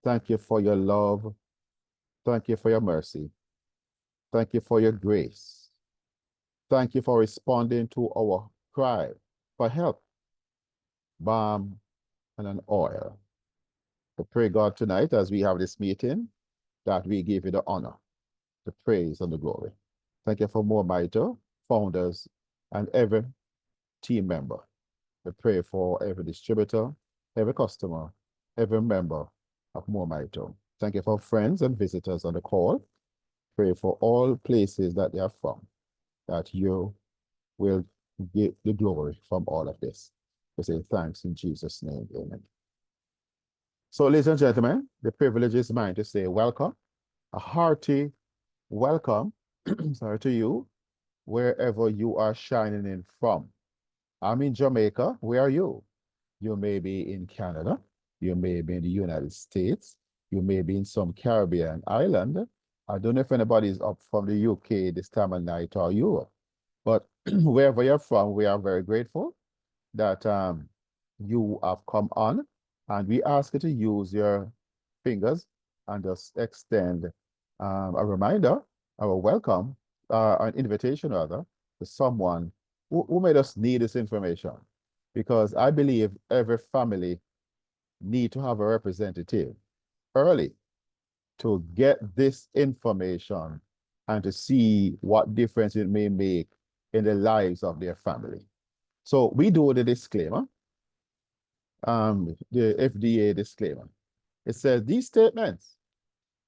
Thank you for your love. Thank you for your mercy. Thank you for your grace. Thank you for responding to our cry for help, balm, and an oil. I pray, God, tonight as we have this meeting, that we give you the honor, the praise, and the glory. Thank you for Moabite founders and every team member. I pray for every distributor, every customer, every member of Moabite. Thank you for friends and visitors on the call. Pray for all places that they are from, that you will get the glory from all of this. We say thanks in Jesus' name. Amen. So, ladies and gentlemen, the privilege is mine to say welcome, a hearty welcome, sorry, to you, wherever you are shining in from. I'm in Jamaica. Where are you? You may be in Canada. You may be in the United States. You may be in some Caribbean island. I don't know if anybody is up from the UK this time of night or Europe, but wherever you're from, we are very grateful that you have come on, and we ask you to use your fingers and just extend a reminder, or a welcome, an invitation rather, to someone who may just need this information. Because I believe every family need to have a representative early to get this information and to see what difference it may make in the lives of their family. So we do the disclaimer, the FDA disclaimer. It says these statements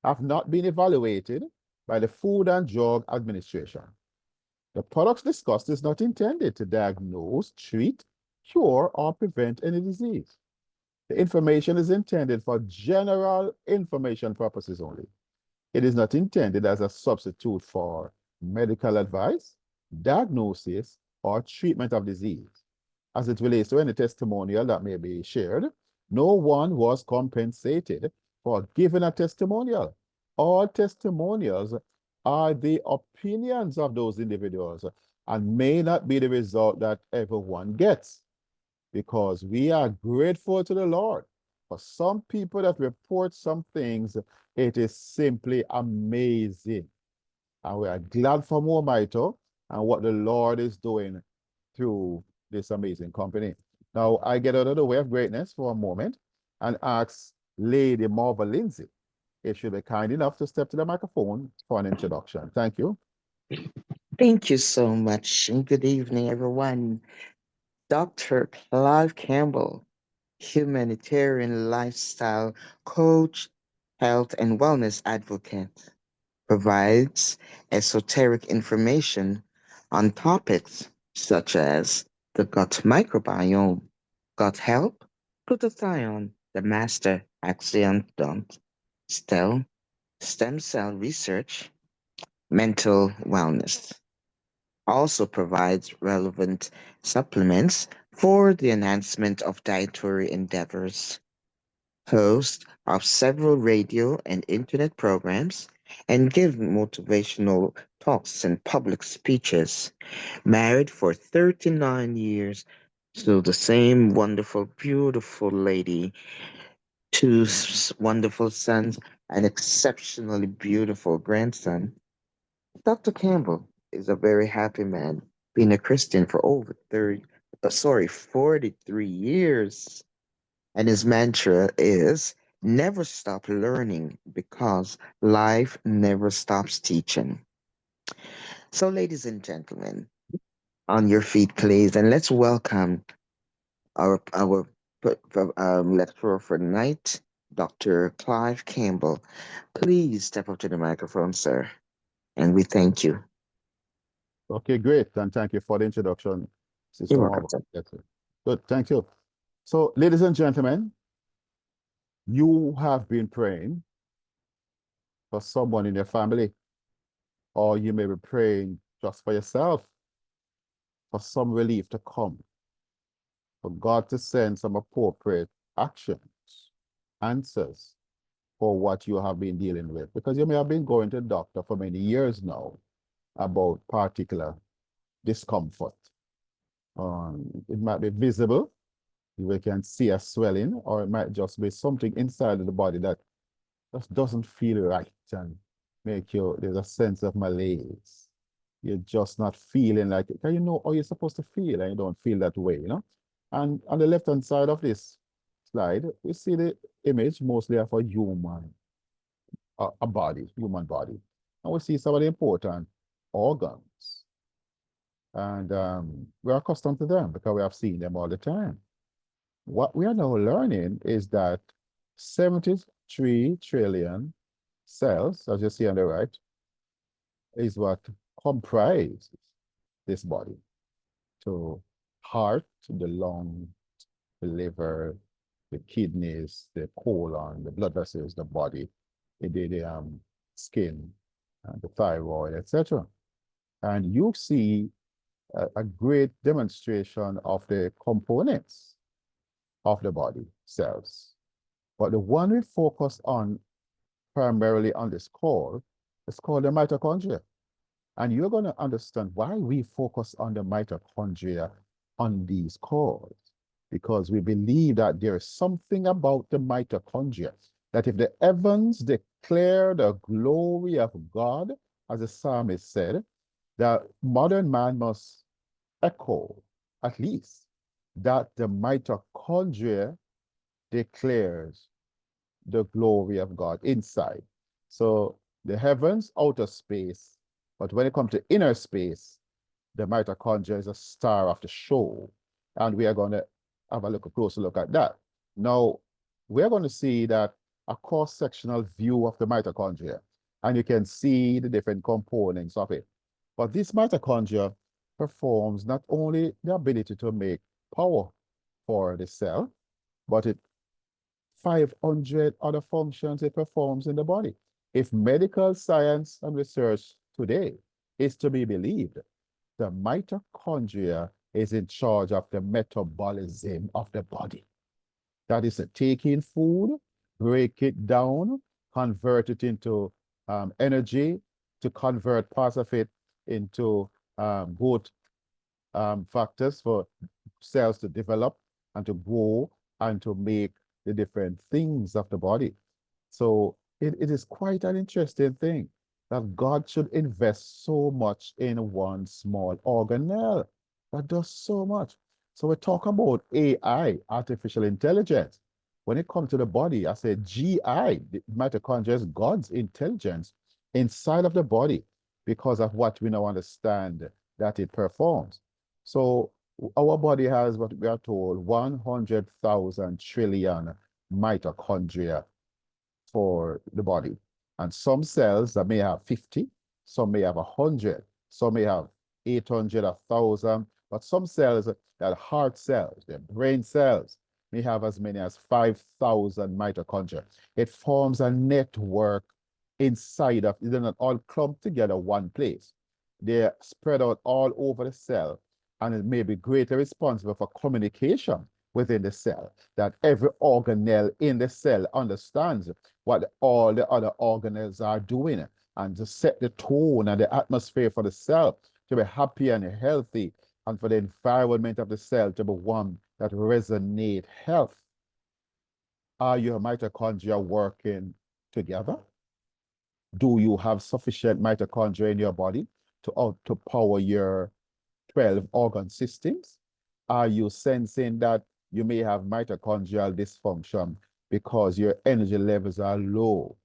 have not been evaluated by the Food and Drug Administration. The products discussed is not intended to diagnose, treat, cure, or prevent any disease. The information is intended for general information purposes only. It is not intended as a substitute for medical advice, diagnosis, or treatment of disease. As it relates to any testimonial that may be shared, no one was compensated for giving a testimonial. All testimonials are the opinions of those individuals and may not be the result that everyone gets, because we are grateful to the Lord. For some people that report some things, it is simply amazing. And we are glad for Moabite and what the Lord is doing through this amazing company. Now, I get out of the way of greatness for a moment and ask Lady Marva Lindsay if she'll be kind enough to step to the microphone for an introduction. Thank you. Thank you so much, and good evening, everyone. Dr. Clive Campbell, humanitarian lifestyle coach, health and wellness advocate, provides esoteric information on topics such as the gut microbiome, gut health, glutathione, the master antioxidant, stem, stem cell research, mental wellness. Also provides relevant supplements for the enhancement of dietary endeavors, host of several radio and internet programs, and give motivational talks and public speeches. Married for 39 years to the same wonderful, beautiful lady, two wonderful sons, an exceptionally beautiful grandson. Dr. Campbell is a very happy man, being a Christian for over 43 years. And his mantra is never stop learning because life never stops teaching. So, ladies and gentlemen, on your feet, please, and let's welcome our lecturer for tonight, Dr. Clive Campbell. Please step up to the microphone, sir, and we thank you. Okay, great. And thank you for the introduction, You're Sister welcome, Marva. sir. Good, thank you. So, ladies and gentlemen, you have been praying for someone in your family, or you may be praying just for yourself, for some relief to come, for God to send some appropriate actions, answers for what you have been dealing with. Because you may have been going to the doctor for many years now about particular discomfort. It might be visible, you can see a swelling, or it might just be something inside of the body that just doesn't feel right and make you, there's a sense of malaise. You're just not feeling like it. 'Cause you know how you're supposed to feel and you don't feel that way, you know? And on the left-hand side of this slide, we see the image mostly of a human, a body, human body. And we see some of the important organs. And we're accustomed to them because we have seen them all the time. What we are now learning is that 73 trillion cells, as you see on the right, is what comprises this body. So heart, the lung, the liver, the kidneys, the colon, the blood vessels, the body, the skin, the thyroid, etc. And you see a great demonstration of the components of the body cells. But the one we focus on primarily on this call is called the mitochondria. And you're going to understand why we focus on the mitochondria on these calls. Because we believe that there is something about the mitochondria that if the heavens declare the glory of God, as the psalmist said, that modern man must echo, at least, that the mitochondria declares the glory of God inside. So the heavens, outer space, but when it comes to inner space, the mitochondria is a star of the show. And we are going to have a closer look at that. Now, we're going to see that a cross-sectional view of the mitochondria, and you can see the different components of it. But this mitochondria performs not only the ability to make power for the cell, but it 500 other functions it performs in the body. If medical science and research today is to be believed, the mitochondria is in charge of the metabolism of the body. That is take in food, break it down, convert it into energy, to convert parts of it into growth factors for cells to develop and to grow and to make the different things of the body. So it is quite an interesting thing that God should invest so much in one small organelle that does so much. So we talk about AI, artificial intelligence. When it comes to the body, I say GI, the mitochondria is God's intelligence inside of the body because of what we now understand that it performs. So our body has what we are told 100,000 trillion mitochondria for the body. And some cells that may have 50, some may have 100, some may have 800, 1,000, but some cells, that heart cells, the brain cells, may have as many as 5,000 mitochondria. It forms a network inside of, they're not all clumped together one place. They're spread out all over the cell, and it may be greatly responsible for communication within the cell, that every organelle in the cell understands what all the other organelles are doing and to set the tone and the atmosphere for the cell to be happy and healthy, and for the environment of the cell to be one that resonate health. Are your mitochondria working together? Do you have sufficient mitochondria in your body to power your 12 organ systems? Are you sensing that you may have mitochondrial dysfunction because your energy levels are low?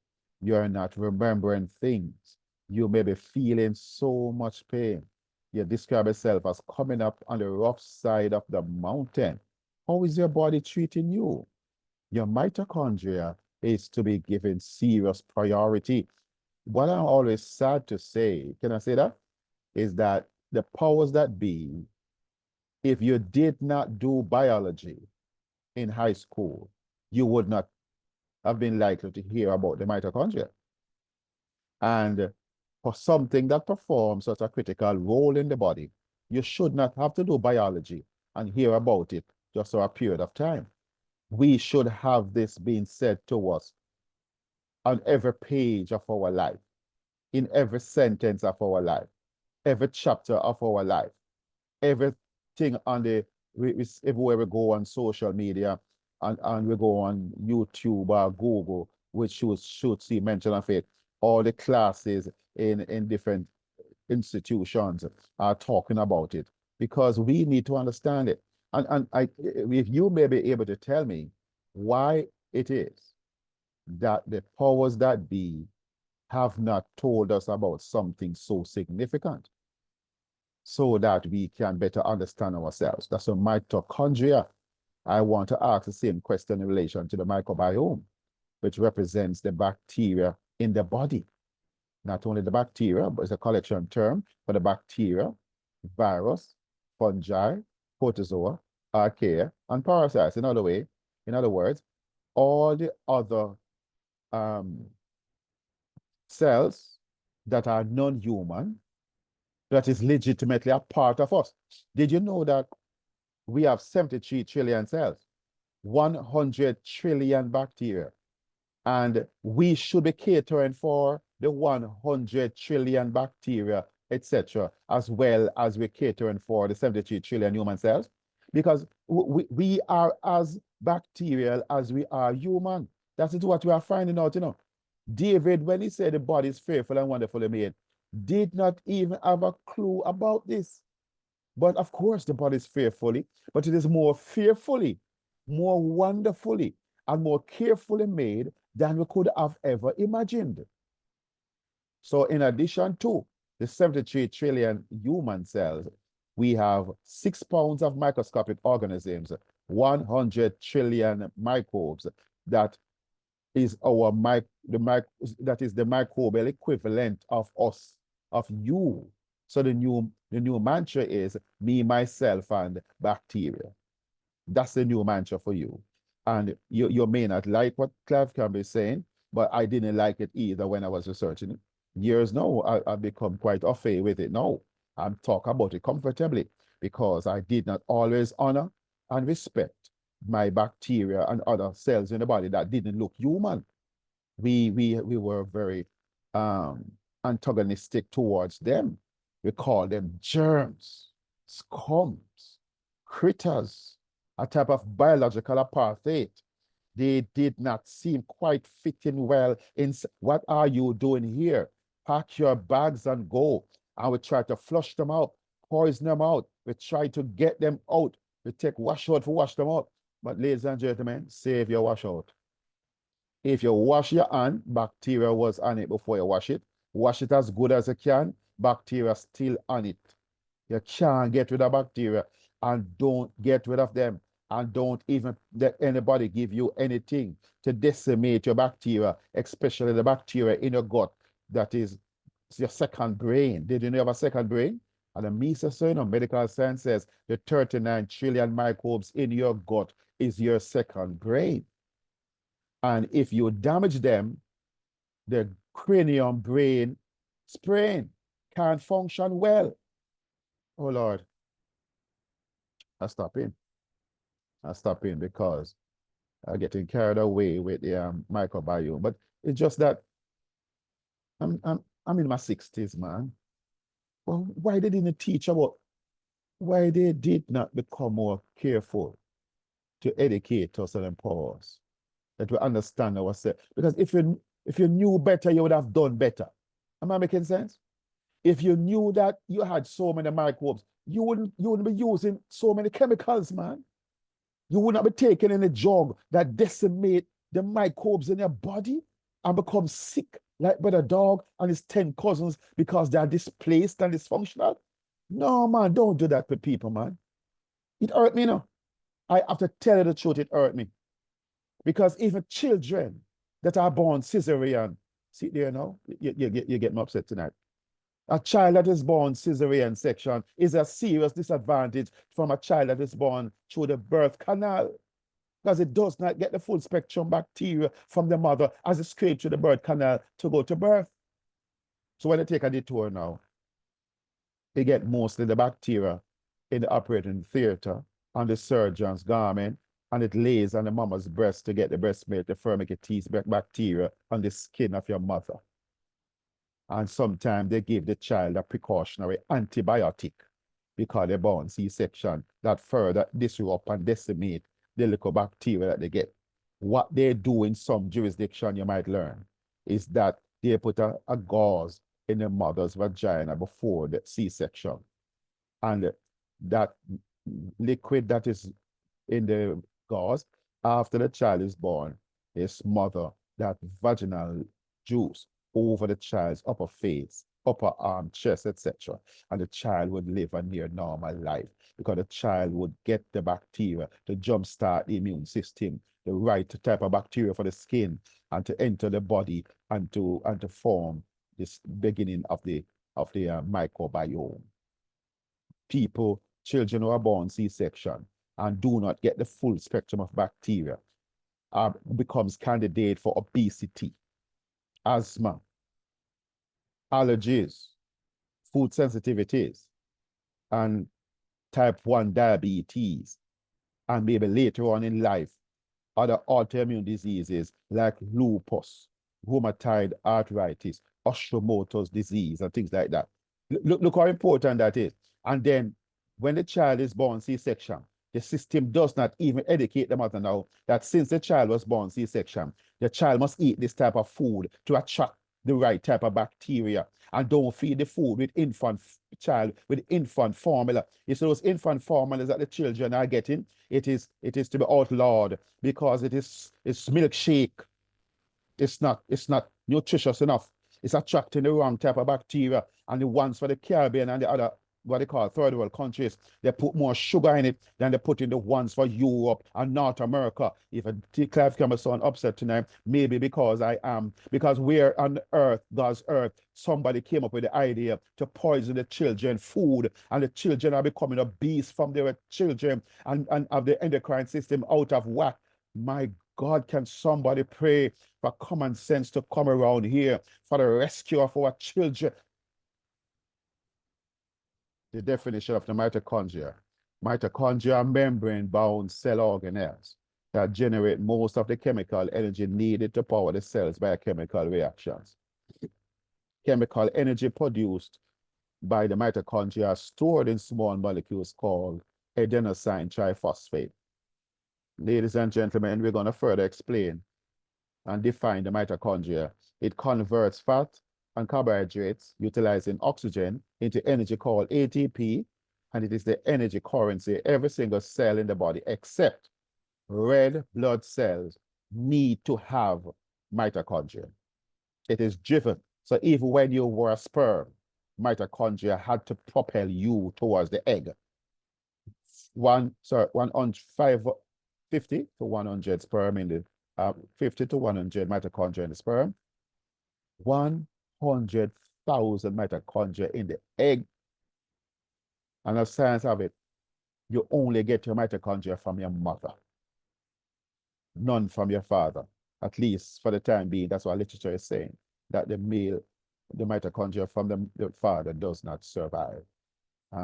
You're not remembering things. You may be feeling so much pain. You describe yourself as coming up on the rough side of the mountain. How is your body treating you? Your mitochondria is to be given serious priority. What I'm always sad to say, can I say that? Is that the powers that be, if you did not do biology in high school, you would not have been likely to hear about the mitochondria. And for something that performs such a critical role in the body, you should not have to do biology and hear about it just for a period of time. We should have this being said to us on every page of our life, in every sentence of our life, every chapter of our life, everything on the, everywhere we go on social media and we go on YouTube or Google, which should see mention of it. All the classes in different institutions are talking about it because we need to understand it. And if you may be able to tell me why it is that the powers that be have not told us about something so significant so that we can better understand ourselves. That's a mitochondria. I want to ask the same question in relation to the microbiome, which represents the bacteria in the body. Not only the bacteria, but it's a collection term for the bacteria, virus, fungi, protozoa, archaea, and parasites. In other words, all the other cells that are non-human, that is legitimately a part of us. Did you know that we have 73 trillion cells, 100 trillion bacteria, and we should be catering for the 100 trillion bacteria, etc., as well as we're catering for the 73 trillion human cells? Because we are as bacterial as we are human. That is what we are finding out, David, when he said the body is fearful and wonderfully made, did not even have a clue about this. But of course, the body is fearfully, but it is more fearfully, more wonderfully, and more carefully made than we could have ever imagined. So in addition to the 73 trillion human cells, we have 6 pounds of microscopic organisms, 100 trillion microbes. That is that is the microbial equivalent of us, of you. So the new mantra is me, myself, and bacteria. That's the new mantra for you. And you may not like what Clive Campbell is saying, but I didn't like it either when I was researching it. Years now, I've become quite au fait with it now. I'm talking about it comfortably because I did not always honor and respect my bacteria and other cells in the body that didn't look human. We were very antagonistic towards them. We call them germs, scums, critters, a type of biological apartheid. They did not seem quite fitting well in what are you doing here? Pack your bags and go. And we try to flush them out, poison them out. We try to get them out. We take wash out to wash them out. But ladies and gentlemen, save your wash out. If you wash your hand, bacteria was on it before you wash it as good as you can, bacteria still on it. You can't get rid of bacteria, and don't get rid of them, and don't even let anybody give you anything to decimate your bacteria, especially the bacteria in your gut. That is your second brain. Did you know you have a second brain? And the MESA, medical science says the 39 trillion microbes in your gut is your second brain. And if you damage them, the cranium brain sprain can't function well. Oh Lord, I stop in because I'm getting carried away with the microbiome. But it's just that I'm in my 60s, man. Well, why they didn't teach about why they did not become more careful to educate us and empower us, that we understand ourselves? Because if you knew better, you would have done better. Am I making sense? If you knew that you had so many microbes, you wouldn't be using so many chemicals, man. You would not be taking any drug that decimate the microbes in your body and become sick like Brother Dog and his 10 cousins because they are displaced and dysfunctional. No, man, don't do that to people, man. It hurt me, no. I have to tell you the truth, it hurt me. Because even children that are born cesarean, see there now, you get me upset tonight. A child that is born cesarean section is a serious disadvantage from a child that is born through the birth canal, because it does not get the full spectrum bacteria from the mother as it scrapes through the birth canal to go to birth. So when they take a detour now, they get mostly the bacteria in the operating theater on the surgeon's garment, and it lays on the mama's breast to get the breast milk, the Firmicutes bacteria on the skin of your mother. And sometimes they give the child a precautionary antibiotic because they're born C-section that further disrupt and decimate the little bacteria that they get. What they do in some jurisdiction, you might learn, is that they put a gauze in the mother's vagina before the C-section. And that liquid that is in the gauze, after the child is born, they smother that vaginal juice over the child's upper face, upper arm, chest, etc. And the child would live a near normal life because the child would get the bacteria to jumpstart the immune system, the right type of bacteria for the skin, and to enter the body and to form this beginning of the microbiome. Children who are born C-section and do not get the full spectrum of bacteria becomes candidate for obesity, asthma, allergies, food sensitivities, and type 1 diabetes, and maybe later on in life, other autoimmune diseases like lupus, rheumatoid arthritis, Hashimoto's disease, and things like that. Look how important that is. And then when the child is born C-section, the system does not even educate the mother now that since the child was born C-section, the child must eat this type of food to attract the right type of bacteria, and don't feed the food with infant formula. You see those infant formulas that the children are getting, it is to be outlawed because it's milkshake. It's not nutritious enough. It's attracting the wrong type of bacteria, and the ones for the Caribbean and the other, what they call third world countries, they put more sugar in it than they put in the ones for Europe and North America. If Clive Campbell so upset tonight, maybe because I am, because we're on earth, God's earth, somebody came up with the idea to poison the children food, and the children are becoming obese from their children and of the endocrine system out of whack. My God, can somebody pray for common sense to come around here for the rescue of our children? The definition of the mitochondria. Mitochondria are membrane-bound cell organelles that generate most of the chemical energy needed to power the cells by chemical reactions. Chemical energy produced by the mitochondria are stored in small molecules called adenosine triphosphate. Ladies and gentlemen, we're going to further explain and define the mitochondria. It converts fat and carbohydrates utilizing oxygen into energy called ATP, and it is the energy currency every single cell in the body except red blood cells need to have mitochondria. It is driven. So even when you were a sperm, mitochondria had to propel you towards the egg. 50 to 100 sperm in the 50 to 100 mitochondria in the sperm, 100,000 mitochondria in the egg. And the science of it, you only get your mitochondria from your mother, none from your father, at least for the time being. That's what literature is saying, that the mitochondria from the father does not survive.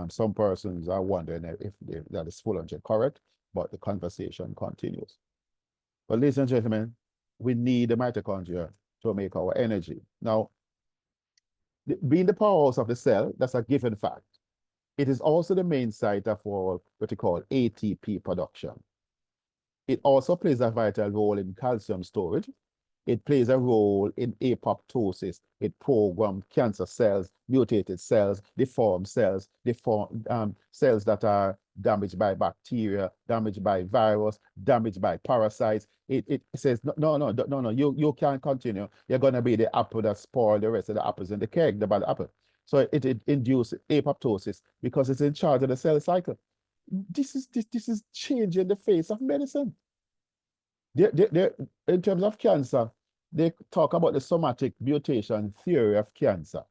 Some persons are wondering if that is full and correct, but the conversation continues. But ladies and gentlemen, we need the mitochondria to make our energy. Now, being the powerhouse of the cell, that's a given fact. It is also the main site of what we call ATP production. It also plays a vital role in calcium storage. It plays a role in apoptosis. It programs cancer cells, mutated cells, deformed cells, cells that are damaged by bacteria, damaged by virus, damaged by parasites. It says, no, you can't continue. You're going to be the apple that spoiled the rest of the apples in the cake, the bad apple. So it induces apoptosis because it's in charge of the cell cycle. This is changing the face of medicine. In terms of cancer, they talk about the somatic mutation theory of cancer.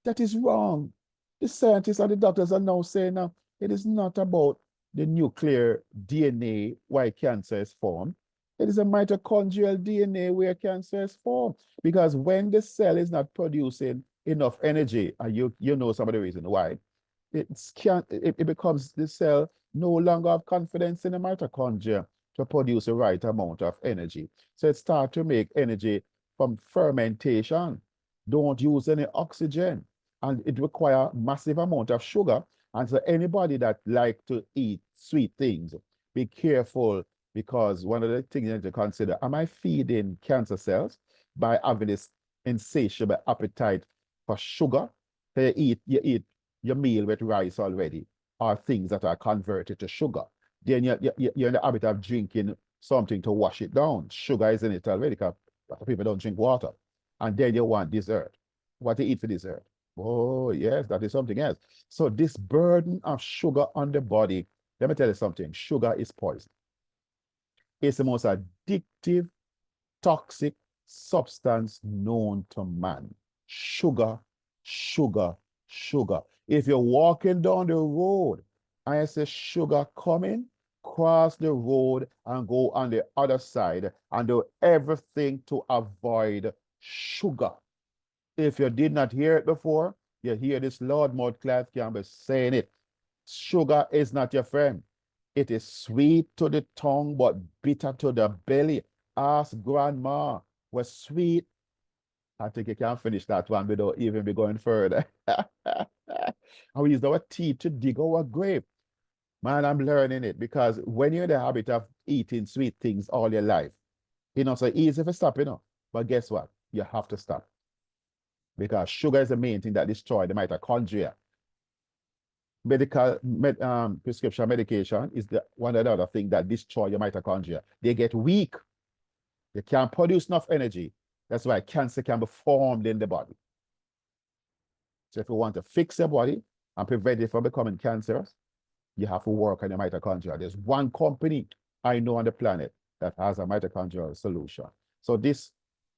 That is wrong. The scientists and the doctors are now saying now it is not about the nuclear DNA why cancer is formed. It is a mitochondrial DNA where cancer is formed. Because when the cell is not producing enough energy, and you know some of the reason why, it becomes the cell no longer have confidence in the mitochondria to produce the right amount of energy. So it starts to make energy from fermentation. Don't use any oxygen. And it requires massive amount of sugar. And so anybody that like to eat sweet things, be careful because one of the things you need to consider, am I feeding cancer cells by having this insatiable appetite for sugar? So you eat your meal with rice already, or things that are converted to sugar. Then you're in the habit of drinking something to wash it down. Sugar is in it already because people don't drink water. And then you want dessert. What to eat for dessert? Oh, yes, that is something else. So this burden of sugar on the body, let me tell you something. Sugar is poison. It's the most addictive, toxic substance known to man. Sugar, sugar, sugar. If you're walking down the road and I say sugar coming, cross the road and go on the other side and do everything to avoid sugar. If you did not hear it before, you hear this loudmouth Clive Campbell saying it. Sugar is not your friend. It is sweet to the tongue, but bitter to the belly. Ask grandma, was sweet. I think you can finish that one without even be going further. And we use our teeth to dig our grave. Man, I'm learning it because when you're in the habit of eating sweet things all your life, so easy for stop, But guess what? You have to stop. Because sugar is the main thing that destroys the mitochondria. Prescription medication is one of the other thing that destroy your mitochondria. They get weak. They can't produce enough energy. That's why cancer can be formed in the body. So if you want to fix your body and prevent it from becoming cancerous, you have to work on your mitochondria. There's one company I know on the planet that has a mitochondrial solution. So this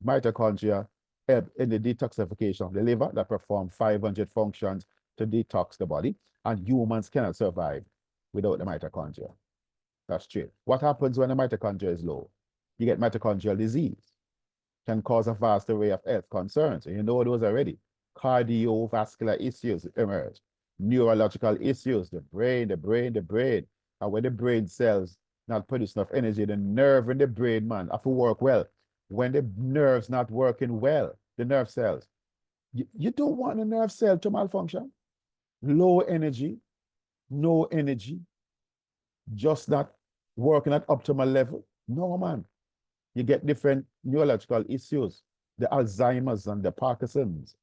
mitochondria in the detoxification of the liver that perform 500 functions to detox the body, and humans cannot survive without the mitochondria. That's true. What happens when the mitochondria is low? You get mitochondrial disease. Can cause a vast array of health concerns. And you know those already. Cardiovascular issues emerge. Neurological issues, the brain. And when the brain cells not produce enough energy, the nerve in the brain, man, have to work well. When the nerve's not working well, the nerve cells, you don't want the nerve cell to malfunction. Low energy, no energy, just not working at optimal level. No, man. You get different neurological issues, the Alzheimer's and the Parkinson's,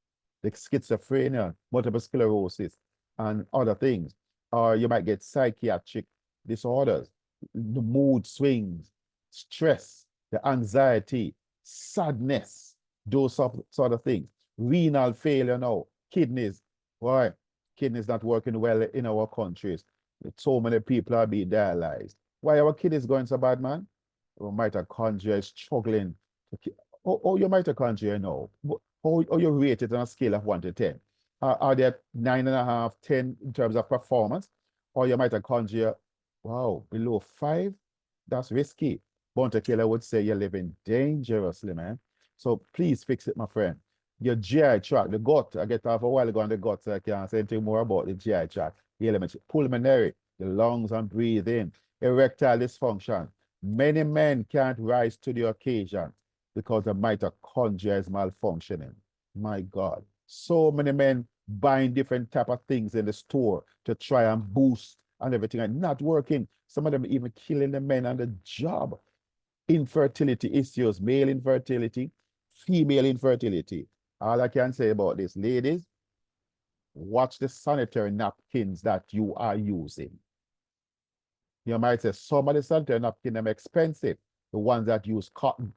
the schizophrenia, multiple sclerosis, and other things. Or you might get psychiatric disorders, the mood swings, stress, the anxiety, sadness, those sort of things. Renal failure now, kidneys. Why? Kidneys not working well in our countries. So many people are being dialyzed. Why our kidneys going so bad, man? Your mitochondria is struggling. Your mitochondria now? How you rate it on a scale of 1 to 10? Are they at 9.5, 10 in terms of performance? Or your mitochondria, wow, below 5? That's risky. Bounty Killer would say you're living dangerously, man. So please fix it, my friend. Your GI tract, the gut, I get off a while ago on the gut, so I can't say anything more about the GI tract. The elements, pulmonary, the lungs and breathing, erectile dysfunction. Many men can't rise to the occasion because the mitochondria is malfunctioning. My God. So many men buying different type of things in the store to try and boost and everything and not working. Some of them even killing the men on the job. Infertility issues, male infertility, female infertility. All I can say about this, ladies, watch the sanitary napkins that you are using. You might say some of the sanitary napkins are expensive. The ones that use cotton,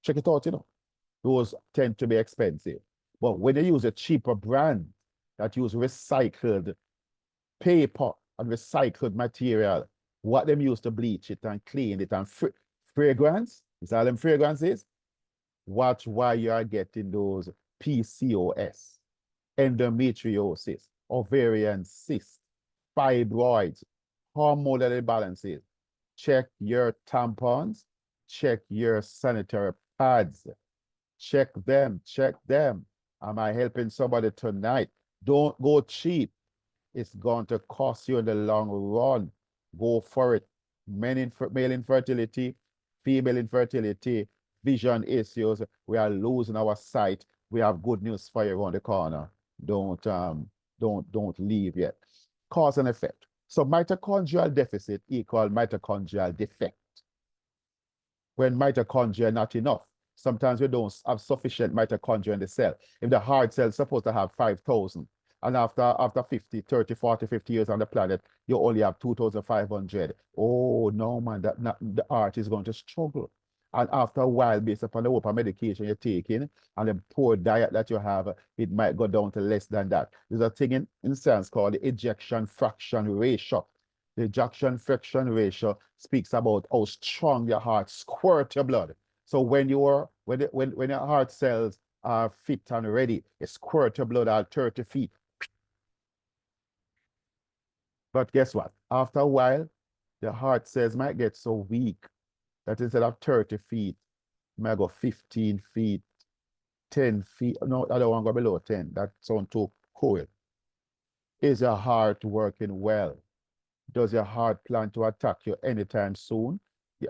check it out, those tend to be expensive. But when they use a cheaper brand that use recycled paper and recycled material, what them use to bleach it and clean it and fragrance, is all them fragrances, watch why you are getting those PCOS, endometriosis, ovarian cysts, fibroids, hormonal imbalances. Check your tampons, check your sanitary pads, check them. Am I helping somebody tonight? Don't go cheap. It's going to cost you in the long run. Go for it. Male infertility, female infertility, vision issues. We are losing our sight. We have good news for you around the corner. Don't leave yet. Cause and effect. So mitochondrial deficit equal mitochondrial defect. when mitochondria are not enough. Sometimes we don't have sufficient mitochondria in the cell. If the heart cell is supposed to have 5,000, and after 50, 30, 40, 50 years on the planet, you only have 2,500. Oh, no, man, the heart is going to struggle. And after a while, based upon the type of medication you're taking and the poor diet that you have, it might go down to less than that. There's a thing in science called the ejection fraction ratio. The ejection fraction ratio speaks about how strong your heart squirt your blood. So when your heart cells are fit and ready, it squirt your blood at 30 feet. But guess what? After a while, the heart cells might get so weak that instead of 30 feet, it might go 15 feet, 10 feet. No, I don't want to go below 10. That sounds too cool. Is your heart working well? Does your heart plan to attack you anytime soon?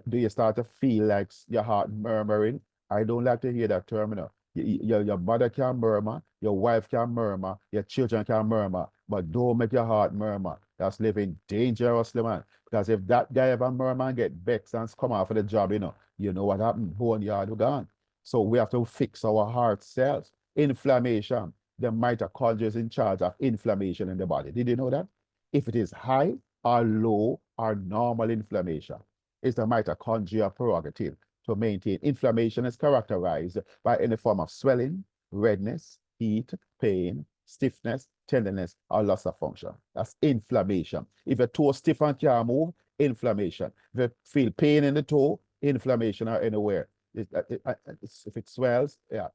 Do you start to feel like your heart murmuring? I don't like to hear that term. Your mother can murmur, your wife can murmur, your children can murmur, but don't make your heart murmur. That's living dangerously, man. Because if that guy ever murmur and get vexed and come out for the job, you know what happened? Boneyard gone. So we have to fix our heart cells. Inflammation. The mitochondria is in charge of inflammation in the body. Did you know that? If it is high or low or normal inflammation, it's the mitochondria prerogative to maintain. Inflammation is characterized by any form of swelling, redness, heat, pain, stiffness, tenderness, or loss of function. That's inflammation. If your toe stiff and can't move, inflammation. If you feel pain in the toe, inflammation or anywhere. If it swells, yeah.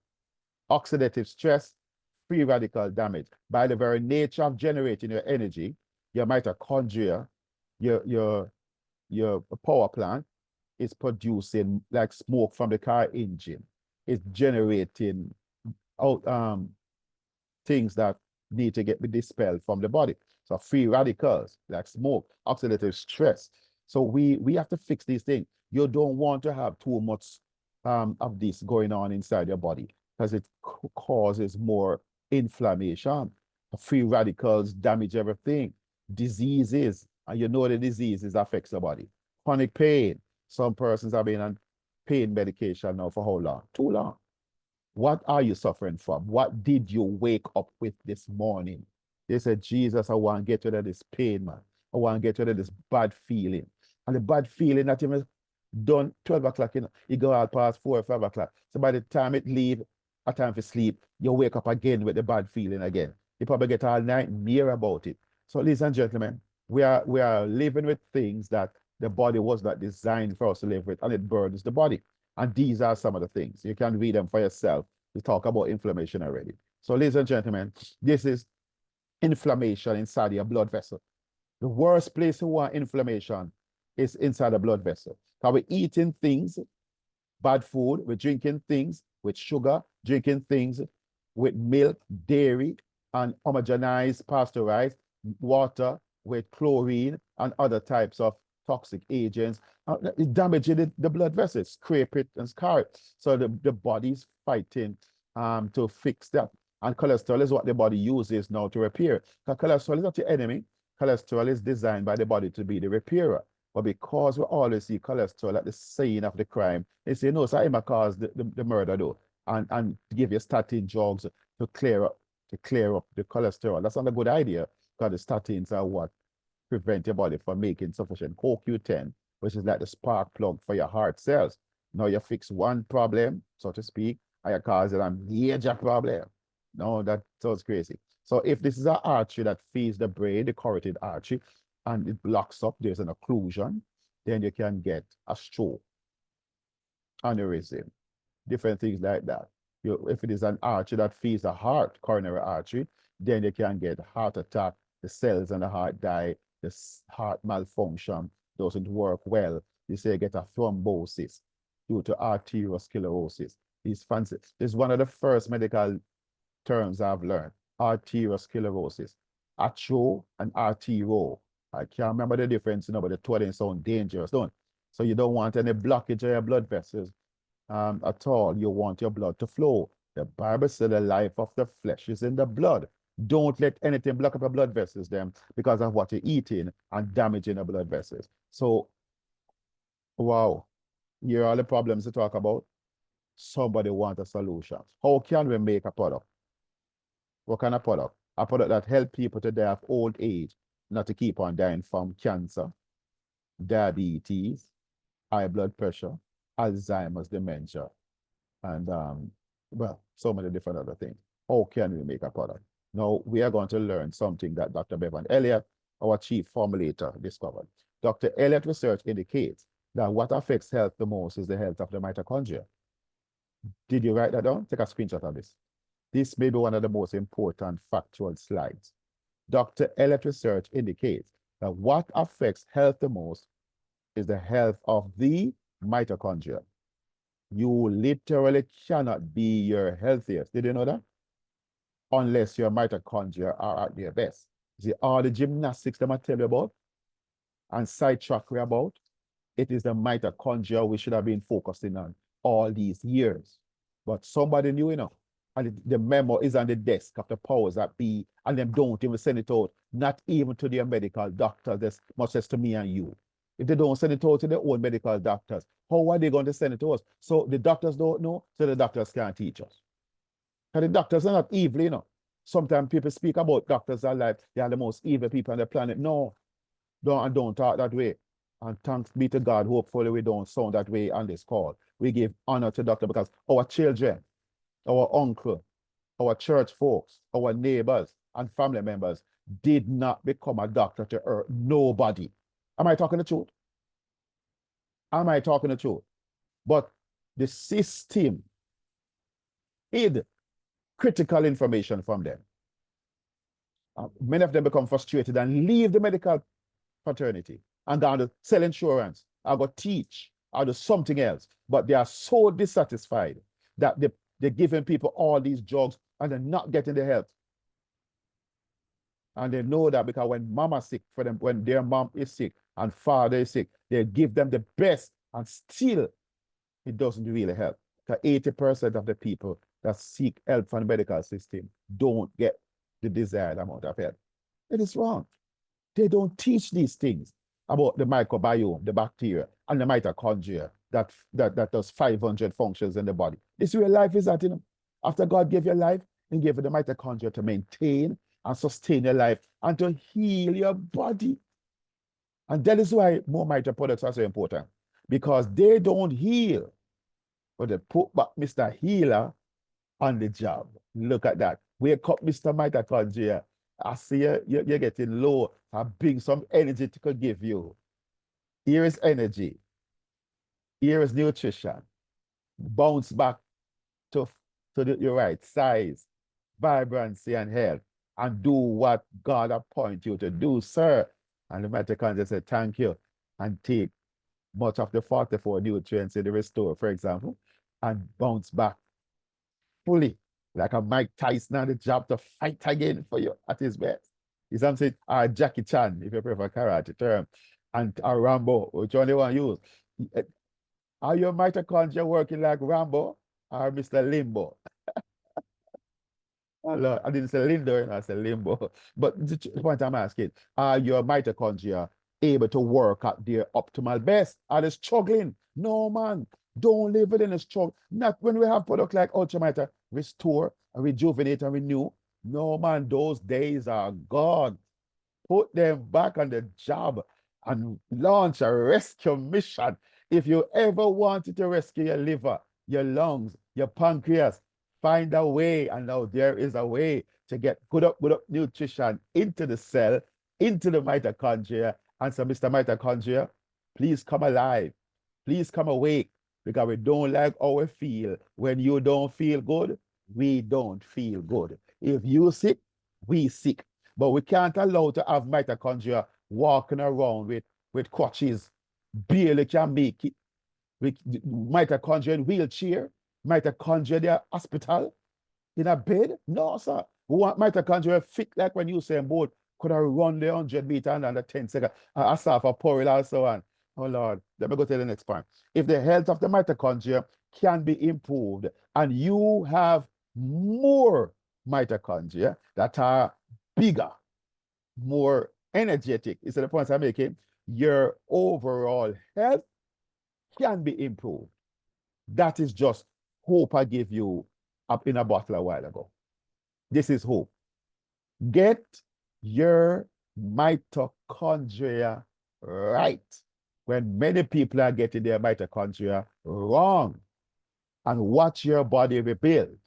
Oxidative stress, free radical damage. By the very nature of generating your energy, your mitochondria, your power plant is producing like smoke from the car engine. It's generating out things that need to get dispelled from the body. So free radicals like smoke, oxidative stress. So we have to fix these things. You don't want to have too much of this going on inside your body because it causes more inflammation. Free radicals damage everything. Diseases, and you know the diseases affects the body. Chronic pain. Some persons have been on pain medication now for how long? Too long. What are you suffering from? What did you wake up with this morning? They said, Jesus, I want to get rid of this pain, man. I want to get rid of this bad feeling. And the bad feeling that you done 12 o'clock, you go out past 4 or 5 o'clock. So by the time it leave, a time for sleep, you wake up again with the bad feeling again. You probably get all nightmare about it. So ladies and gentlemen, we are living with things that the body was not designed for us to live with, and it burdens the body. And these are some of the things. You can read them for yourself. We talk about inflammation already. So ladies and gentlemen, this is inflammation inside your blood vessel. The worst place to want inflammation is inside the blood vessel. Because we're eating things, bad food, we're drinking things with sugar, drinking things with milk, dairy, and homogenized, pasteurized water with chlorine and other types of toxic agents. It's damaging the blood vessels, scrape it and scar it. So the body's fighting to fix that. And cholesterol is what the body uses now to repair. Because cholesterol is not the enemy. Cholesterol is designed by the body to be the repairer. But because we always see cholesterol at the scene of the crime, they say, no, so it might cause the murder though. And give you statin drugs to clear up the cholesterol. That's not a good idea because the statins are what prevent your body from making sufficient CoQ10, which is like the spark plug for your heart cells. Now you fix one problem, so to speak, and you cause it a major problem. No, that sounds crazy. So if this is an artery that feeds the brain, the carotid artery, and it blocks up, there's an occlusion, then you can get a stroke, aneurysm, different things like that. If it is an artery that feeds the heart, coronary artery, then you can get heart attack, the cells in the heart die, the heart malfunction, doesn't work well. You say you get a thrombosis due to arteriosclerosis. This is one of the first medical terms I've learned, arteriosclerosis. Atro and artero. I can't remember the difference, but the two of them sound dangerous, don't? So you don't want any blockage of your blood vessels at all. You want your blood to flow. The Bible said the life of the flesh is in the blood. Don't let anything block up your blood vessels then because of what you're eating and damaging the blood vessels. So, wow. Here are all the problems to talk about. Somebody wants a solution. How can we make a product? What kind of product? A product that help people to die of old age, not to keep on dying from cancer, diabetes, high blood pressure, Alzheimer's, dementia, and well, so many different other things. How can we make a product? Now, we are going to learn something that Dr. Bevan Elliott, our chief formulator, discovered. Dr. Elliott research indicates that what affects health the most is the health of the mitochondria. Did you write that down? Take a screenshot of this. This may be one of the most important factual slides. Dr. Elliott research indicates that what affects health the most is the health of the mitochondria. You literally cannot be your healthiest. Did you know that? Unless your mitochondria are at their best. See, all the gymnastics that I tell you about and sidetrack we about, it is the mitochondria we should have been focusing on all these years. But somebody knew, and the memo is on the desk of the powers that be, and them don't even send it out, not even to their medical doctors, as much as to me and you. If they don't send it out to their own medical doctors, how are they going to send it to us? So the doctors don't know, so the doctors can't teach us. And the doctors are not evil, Sometimes people speak about doctors are like they are the most evil people on the planet. No, don't talk that way. And thanks be to God, hopefully we don't sound that way on this call. We give honor to doctor because our children, our uncle, our church folks, our neighbors and family members did not become a doctor to hurt nobody. Am I talking the truth? Am I talking the truth? But the system hid critical information from them. Many of them become frustrated and leave the medical fraternity and go to sell insurance, or go teach, or do something else. But they are so dissatisfied that they're giving people all these drugs and they're not getting the help. And they know that because when mama's sick for them, when their mom is sick and father is sick, they give them the best and still it doesn't really help. Because 80% of the people that seek help from the medical system don't get the desired amount of help. It is wrong. They don't teach these things about the microbiome, the bacteria, and the mitochondria that does 500 functions in the body. This is where life is at, After God gave you life, He gave you the mitochondria to maintain and sustain your life and to heal your body. And that is why more mito products are so important, because they don't heal, but they put back Mr. Healer on the job. Look at that. Wake up, Mr. Mitochondria. I see you're getting low. I bring some energy to give you. Here is energy. Here is nutrition. Bounce back to your right size, vibrancy, and health, and do what God appointed you to do, sir. And the mitochondria said, thank you, and take much of the 44 nutrients in the restore, for example, and bounce back fully, like a Mike Tyson on the job to fight again for you at his best. Is I'm saying, Jackie Chan, if you prefer karate term, and Rambo, which one they want to use. Are your mitochondria working like Rambo or Mr. Limbo? Oh, Lord, I didn't say Lindo, I said Limbo. But the point I'm asking, are your mitochondria able to work at their optimal best? Are they struggling? No, man. Don't live within a struggle. Not when we have products like Ultramita, restore, rejuvenate, and renew. No, man, those days are gone. Put them back on the job and launch a rescue mission. If you ever wanted to rescue your liver, your lungs, your pancreas, find a way, and now there is a way to get good up nutrition into the cell, into the mitochondria. And so, Mr. Mitochondria, please come alive. Please come awake, because we don't like how we feel. When you don't feel good, we don't feel good. If you sick, we sick. But we can't allow to have mitochondria walking around with crutches, barely can make it. With mitochondria in wheelchair, mitochondria in the hospital, in a bed. No, sir. We want mitochondria fit like when Usain Bolt could have run the 100 meter and under 10 seconds. I saw for Poril also on. Oh Lord, let me go to the next point. If the health of the mitochondria can be improved and you have more mitochondria that are bigger, more energetic, is the point I'm making, your overall health can be improved. That is just hope I gave you up in a bottle a while ago. This is hope. Get your mitochondria right. When many people are getting their mitochondria wrong, and watch your body rebuild,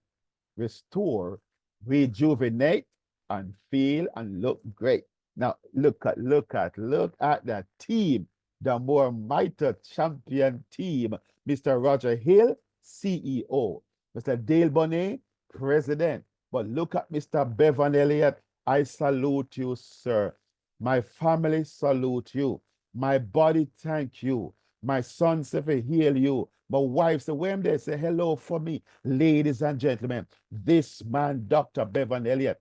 restore, rejuvenate, and feel and look great. Now look at that team, the more Mito champion team. Mr. Roger Hill, CEO. Mr. Dale Bonet, President. But look at Mr. Bevan Elliott. I salute you, sir. My family salute you. My body thank you. My son say heal you. My wife say, when they say hello for me. Ladies and gentlemen, this man, Dr. Bevan Elliott,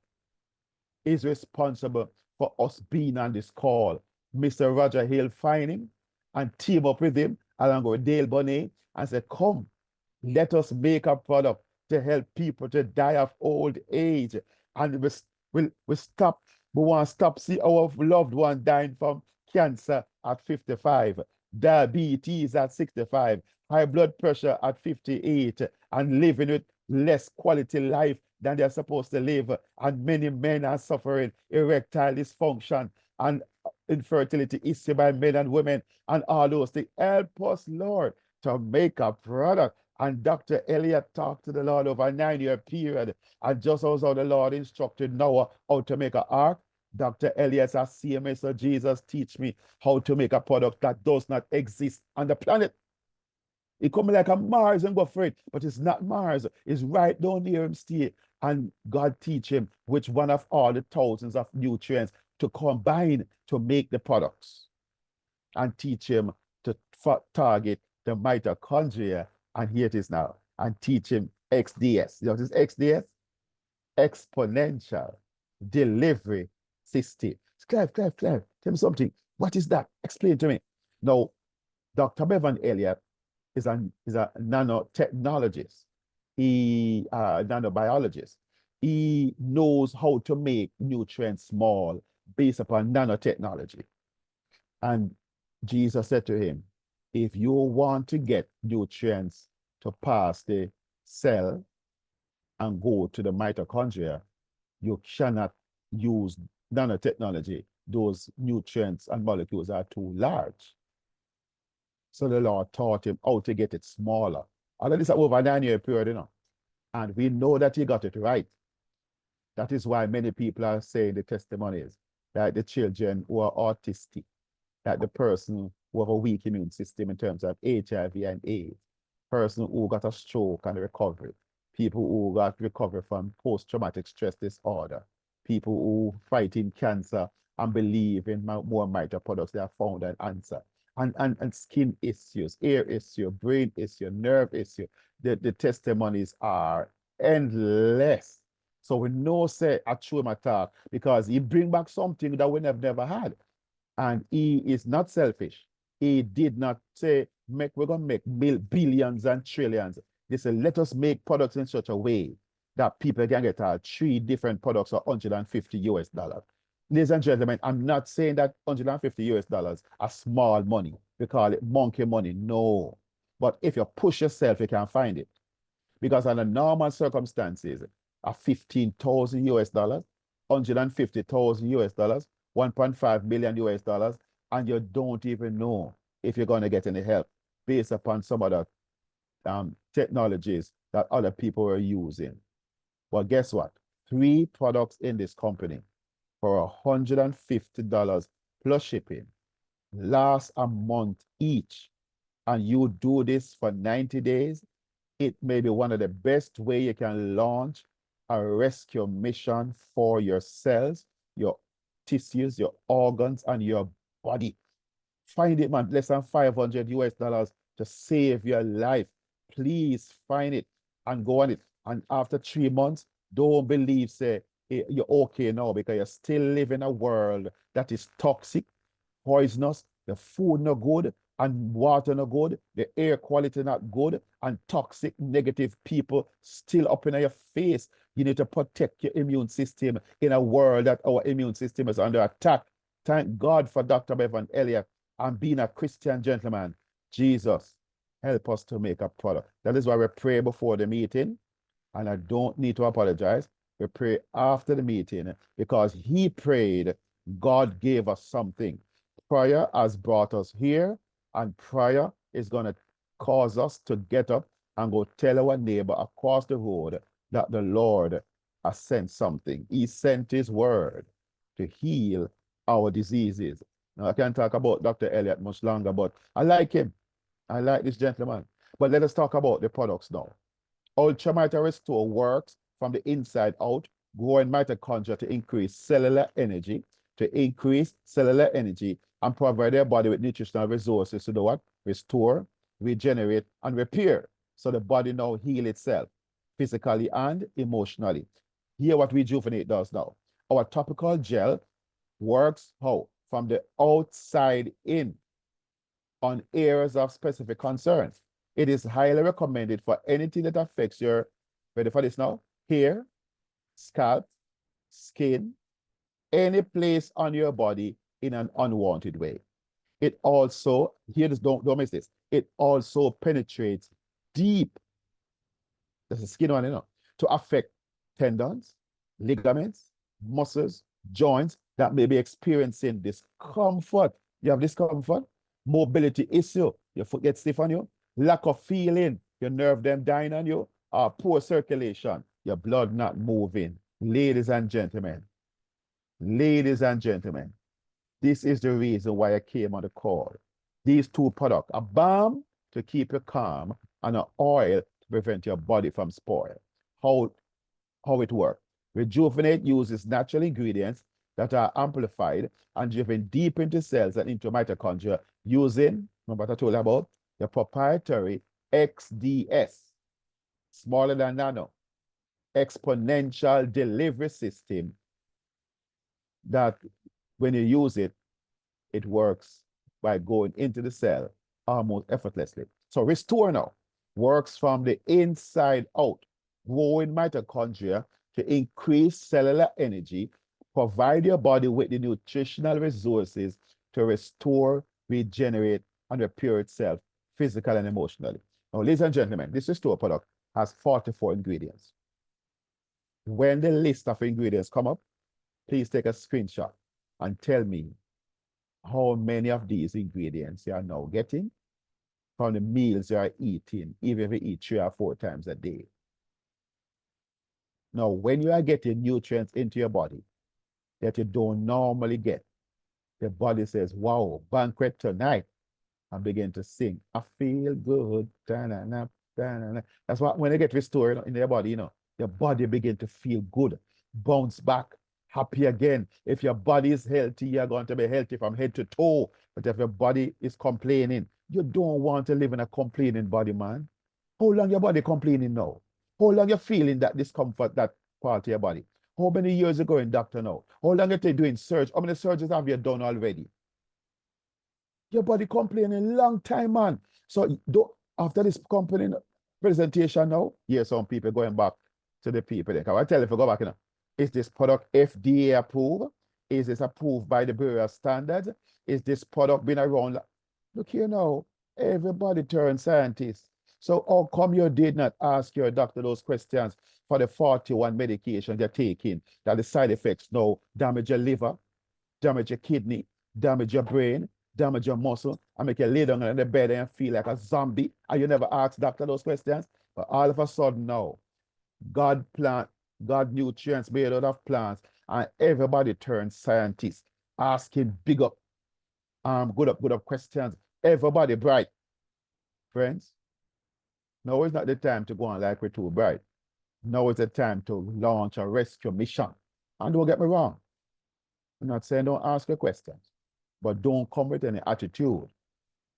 is responsible for us being on this call. Mr. Roger Hill finding and team up with him along with Dale Bonet and say, come, let us make a product to help people to die of old age. And we stop, we want to stop see our loved one dying from cancer at 55, diabetes at 65, high blood pressure at 58, and living with less quality life than they're supposed to live. And many men are suffering erectile dysfunction and infertility issue by men and women and all those things. Help us, Lord, to make a product. And Dr. Elliott talked to the Lord over a 9-year period. And just as how the Lord instructed Noah how to make an ark, Dr. Elliott said, CMS of Jesus teach me how to make a product that does not exist on the planet. It come like a Mars and go for it, but it's not Mars. It's right down near him still. And God teach him which one of all the thousands of nutrients to combine to make the products. And teach him to target the mitochondria. And here it is now. And teach him XDS. You know what is XDS? Exponential Delivery System. Clive, tell me something. What is that? Explain to me. Now, Dr. Bevan Elliott is a nanotechnologist. He nanobiologist. He knows how to make nutrients small based upon nanotechnology. And Jesus said to him, if you want to get nutrients to pass the cell and go to the mitochondria, you cannot use nanotechnology. Those nutrients and molecules are too large. So the Lord taught him how to get it smaller. All of this over a 9-year period, you know. And we know that he got it right. That is why many people are saying the testimonies that the children who are autistic, that the person who have a weak immune system in terms of HIV and AIDS, person who got a stroke and recovery, people who got recovery from post-traumatic stress disorder, people who fighting cancer and believe in more Mito products, they have found an answer. And skin issues, ear issue, brain issue, nerve issue. The testimonies are endless. So we know say a true attack because he bring back something that we have never had. And he is not selfish. He did not say, we're going to make billions and trillions. They said, let us make products in such a way that people can get 3 different products for $150. Ladies and gentlemen, I'm not saying that $150 are small money. We call it monkey money. No. But if you push yourself, you can find it. Because under normal circumstances, $15,000, $150,000, $1.5 million, and you don't even know if you're going to get any help based upon some other technologies that other people are using. Well, guess what? 3 products in this company for $150 plus shipping last a month each, and you do this for 90 days, it may be one of the best way you can launch a rescue mission for your cells, your tissues, your organs, and your body. Find it, man, less than $500 to save your life. Please find it and go on it. And after 3 months, don't believe, say, you're okay now because you still live in a world that is toxic, poisonous, the food not good, and water not good, the air quality not good, and toxic, negative people still up in your face. You need to protect your immune system in a world that our immune system is under attack. Thank God for Dr. Bevan Elliott and being a Christian gentleman. Jesus help us to make a product. That is why we pray before the meeting, and I don't need to apologize. We pray after the meeting because he prayed, God gave us something. Prayer has brought us here, and prayer is going to cause us to get up and go tell our neighbor across the road that the Lord has sent something. He sent his word to heal our diseases. Now, I can't talk about Dr. Elliott much longer, but I like him. I like this gentleman. But let us talk about the products now. Ultra Mito Restore works from the inside out, growing mitochondria to increase cellular energy, and provide their body with nutritional resources to do what? Restore, regenerate, and repair. So the body now heal itself, physically and emotionally. Here what Rejuvenate does now. Our topical gel works how? From the outside in on areas of specific concerns. It is highly recommended for anything that affects your, ready for this now? Hair, scalp, skin, any place on your body in an unwanted way. It also, here this, don't miss this, it also penetrates deep, that's the skin one, to affect tendons, ligaments, muscles, joints that may be experiencing discomfort. You have discomfort, mobility issue, your foot gets stiff on you, lack of feeling, your nerve them dying on you, poor circulation, your blood not moving. Ladies and gentlemen, this is the reason why I came on the call. These two products, a balm to keep you calm and an oil to prevent your body from spoil. How it works. Rejuvenate uses natural ingredients that are amplified and driven deep into cells and into mitochondria using, remember what I told you about, the proprietary XDS, smaller than nano, exponential delivery system that when you use it, it works by going into the cell almost effortlessly. So Restore now works from the inside out, growing mitochondria to increase cellular energy, provide your body with the nutritional resources to restore, regenerate, and repair itself physically and emotionally. Now, ladies and gentlemen, this Restore product has 44 ingredients. When the list of ingredients come up, please take a screenshot and tell me how many of these ingredients you are now getting from the meals you are eating, even if you eat 3 or 4 times a day. Now, when you are getting nutrients into your body that you don't normally get, the body says, wow, banquet tonight, and begin to sing. I feel good. Da-na-na, da-na-na. That's why when you get restored in your body, your body begin to feel good, bounce back, happy again. If your body is healthy, you're going to be healthy from head to toe. But if your body is complaining, you don't want to live in a complaining body, man. How long your body complaining now? How long you feeling that discomfort, that part of your body? How many years ago in doctor now? How long are you doing surgery? How many surgeries have you done already? Your body complaining long time, man. So after this complaining presentation now, here's some people going back to the people. Can I tell you if you go back, is this product FDA approved? Is this approved by the Bureau of Standards? Is this product been around? Look here now, everybody turned scientist. So how come you did not ask your doctor those questions for the 41 medications you're taking that the side effects now damage your liver, damage your kidney, damage your brain, damage your muscle, and make you lay down in the bed and feel like a zombie, and you never ask doctor those questions? But all of a sudden now, God nutrients made out of plants, and everybody turns scientists, asking good up questions. Everybody bright. Friends, now is not the time to go on like we're too bright. Now is the time to launch a rescue mission. And don't get me wrong, I'm not saying don't ask your questions, but don't come with any attitude,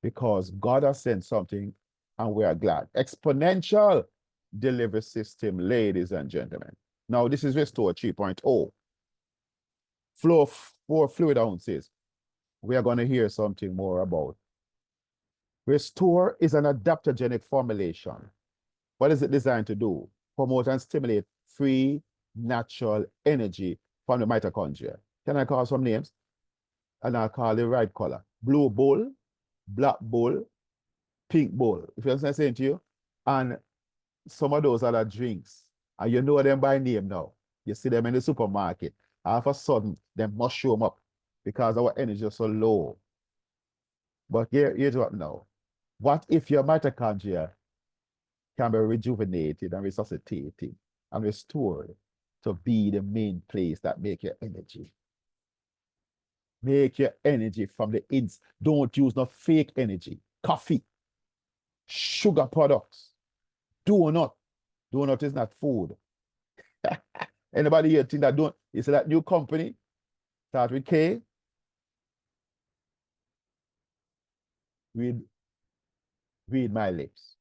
because God has sent something and we are glad. Exponential delivery system, ladies and gentlemen. Now, this is Restore 3.0. Flow for fluid ounces. We are going to hear something more about. Restore is an adaptogenic formulation. What is it designed to do? Promote and stimulate free natural energy from the mitochondria. Can I call some names? And I'll call the right color. Blue bull, black bull, Pink Bull. If you understand what I'm saying to you, and some of those other drinks, and you know them by name now. You see them in the supermarket. All of a sudden, they must show them up because our energy is so low. But here's what now. What if your mitochondria can be rejuvenated and resuscitated and restored to be the main place that make your energy? Make your energy from the ins. Don't use no fake energy. Coffee, sugar products, donut. Donut is not food. Anybody here think that don't? You see that new company start with K? Read my lips.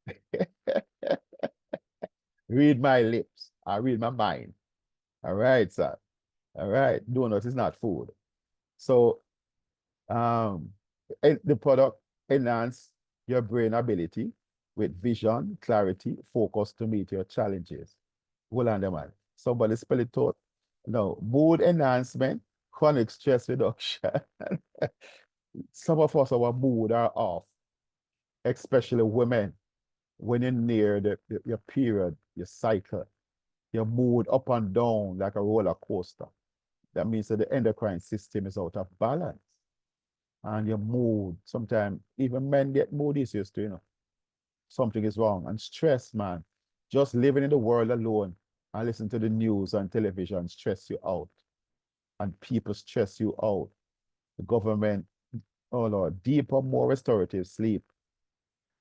Read my lips. I read my mind. All right, sir. All right. Donut is not food. So the product enhance your brain ability with vision, clarity, focus to meet your challenges. Hold on, man. Somebody spell it out. No, mood enhancement, chronic stress reduction. Some of us, our mood are off, especially women. When you're near your period, your cycle, your mood up and down like a roller coaster. That means that the endocrine system is out of balance. And your mood, sometimes even men get mood issues too, you know. Something is wrong. And stress, man. Just living in the world alone and listen to the news and television stress you out. And people stress you out. The government, oh Lord, deeper, more restorative sleep.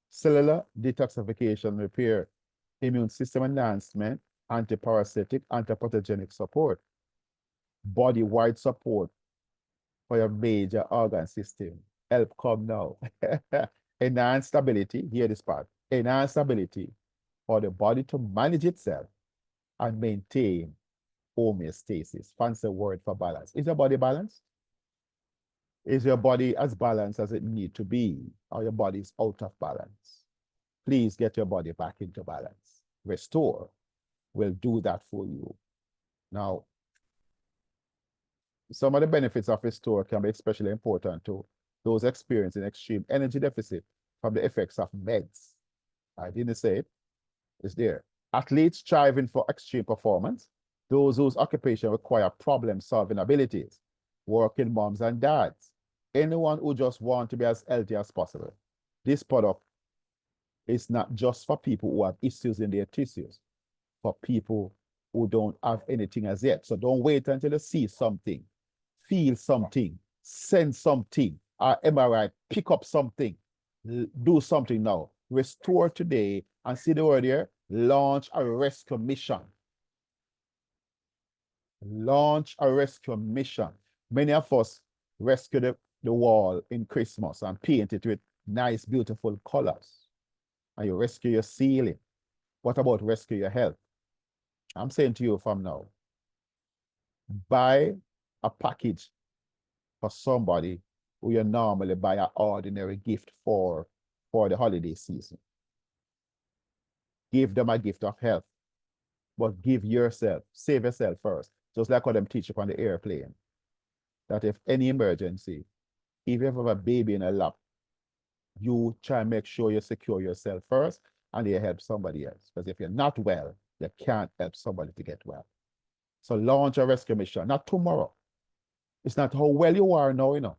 Cellular detoxification repair, immune system enhancement, antiparasitic, antipathogenic support, body-wide support for your major organ system. Help come now. Enhanced stability, hear this part. Enhanced stability for the body to manage itself and maintain homeostasis. Fancy word for balance. Is your body balanced? Is your body as balanced as it need to be, or your body is out of balance? Please get your body back into balance. Restore will do that for you. Now, some of the benefits of Restore can be especially important to those experiencing extreme energy deficit from the effects of meds. I didn't say it. It's there. Athletes striving for extreme performance, those whose occupation require problem-solving abilities, working moms and dads, anyone who just want to be as healthy as possible. This product is not just for people who have issues in their tissues, for people who don't have anything as yet. So don't wait until you see something, feel something, sense something, or MRI, pick up something, do something now. Restore today and see the word here, launch a rescue mission. Launch a rescue mission. Many of us rescue the wall in Christmas and paint it with nice, beautiful colors. And you rescue your ceiling. What about rescue your health? I'm saying to you from now, buy a package for somebody who you normally buy an ordinary gift for the holiday season. Give them a gift of health, but give yourself, save yourself first. Just like what them teach you on the airplane, that if any emergency, if you have a baby in a lap, you try and make sure you secure yourself first and you help somebody else. Because if you're not well, you can't help somebody to get well. So launch a rescue mission, not tomorrow. It's not how well you are now, you know.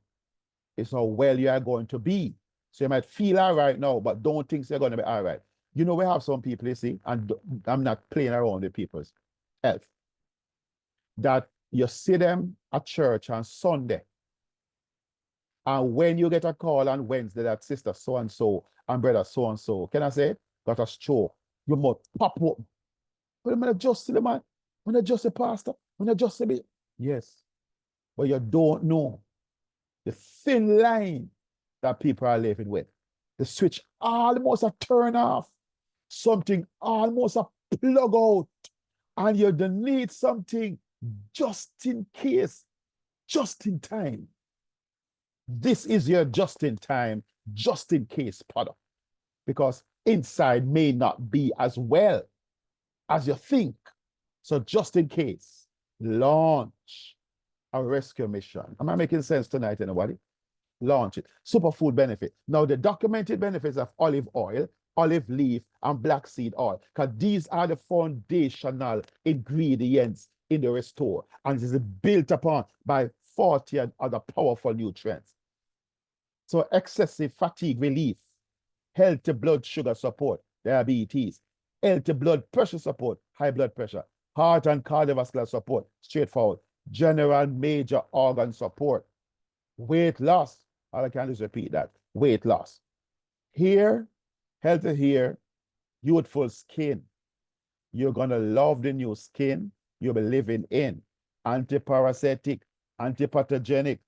It's how well you are going to be. So you might feel all right now, but don't think you're going to be all right. You know, we have some people, you see, and I'm not playing around with people's health, that you see them at church on Sunday, and when you get a call on Wednesday that sister so-and-so and brother so-and-so, can I say it? Got a stroke, you must pop up. But I'm not just see the man, I'm not just a pastor, I'm not just a bit. Yes, but you don't know the thin line that people are living with. The switch almost a turn off, something almost a plug out, and you need something just in case, just in time. This is your just in time, just in case product, because inside may not be as well as you think. So just in case, launch a rescue mission. Am I making sense tonight, anybody? Launch it. Superfood benefit. Now, the documented benefits of olive oil, olive leaf, and black seed oil, because these are the foundational ingredients in the Restore, and this is built upon by 40 other powerful nutrients. So, excessive fatigue relief, healthy blood sugar support, diabetes, healthy blood pressure support, high blood pressure, heart and cardiovascular support, straightforward, general major organ support, weight loss. All I can do is repeat that. Weight loss. Hair, healthy hair, youthful skin. You're going to love the new skin you'll be living in. Antiparasitic, antipathogenic.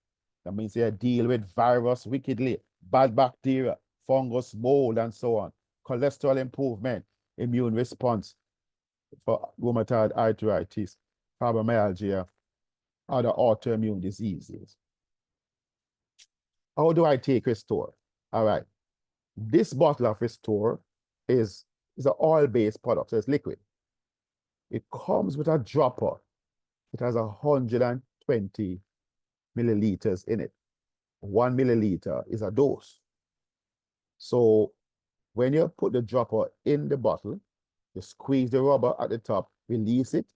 That means you deal with virus wickedly, bad bacteria, fungus, mold, and so on. Cholesterol improvement, immune response for rheumatoid arthritis, fibromyalgia, other autoimmune diseases. How do I take Restore? All right. This bottle of Restore is an oil-based product, so it's liquid. It comes with a dropper. It has 120 milliliters in it. 1 milliliter is a dose. So when you put the dropper in the bottle, you squeeze the rubber at the top, release it,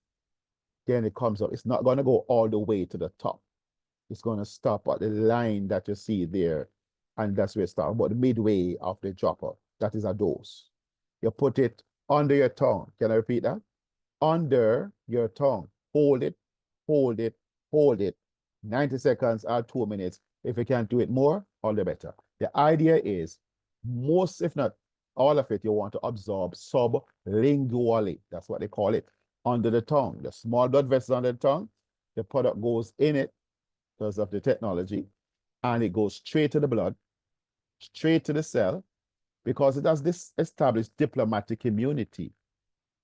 then it comes up. It's not going to go all the way to the top. It's going to stop at the line that you see there, and that's where it starts, about the midway of the dropper. That is a dose. You put it under your tongue. Can I repeat that? Under your tongue. Hold it, hold it, hold it. 90 seconds or 2 minutes. If you can't do it more, all the better. The idea is most, if not all of it, you want to absorb sublingually. That's what they call it. Under the tongue. The small blood vessels under the tongue, the product goes in it because of the technology, and it goes straight to the blood, straight to the cell, because it has this established diplomatic immunity.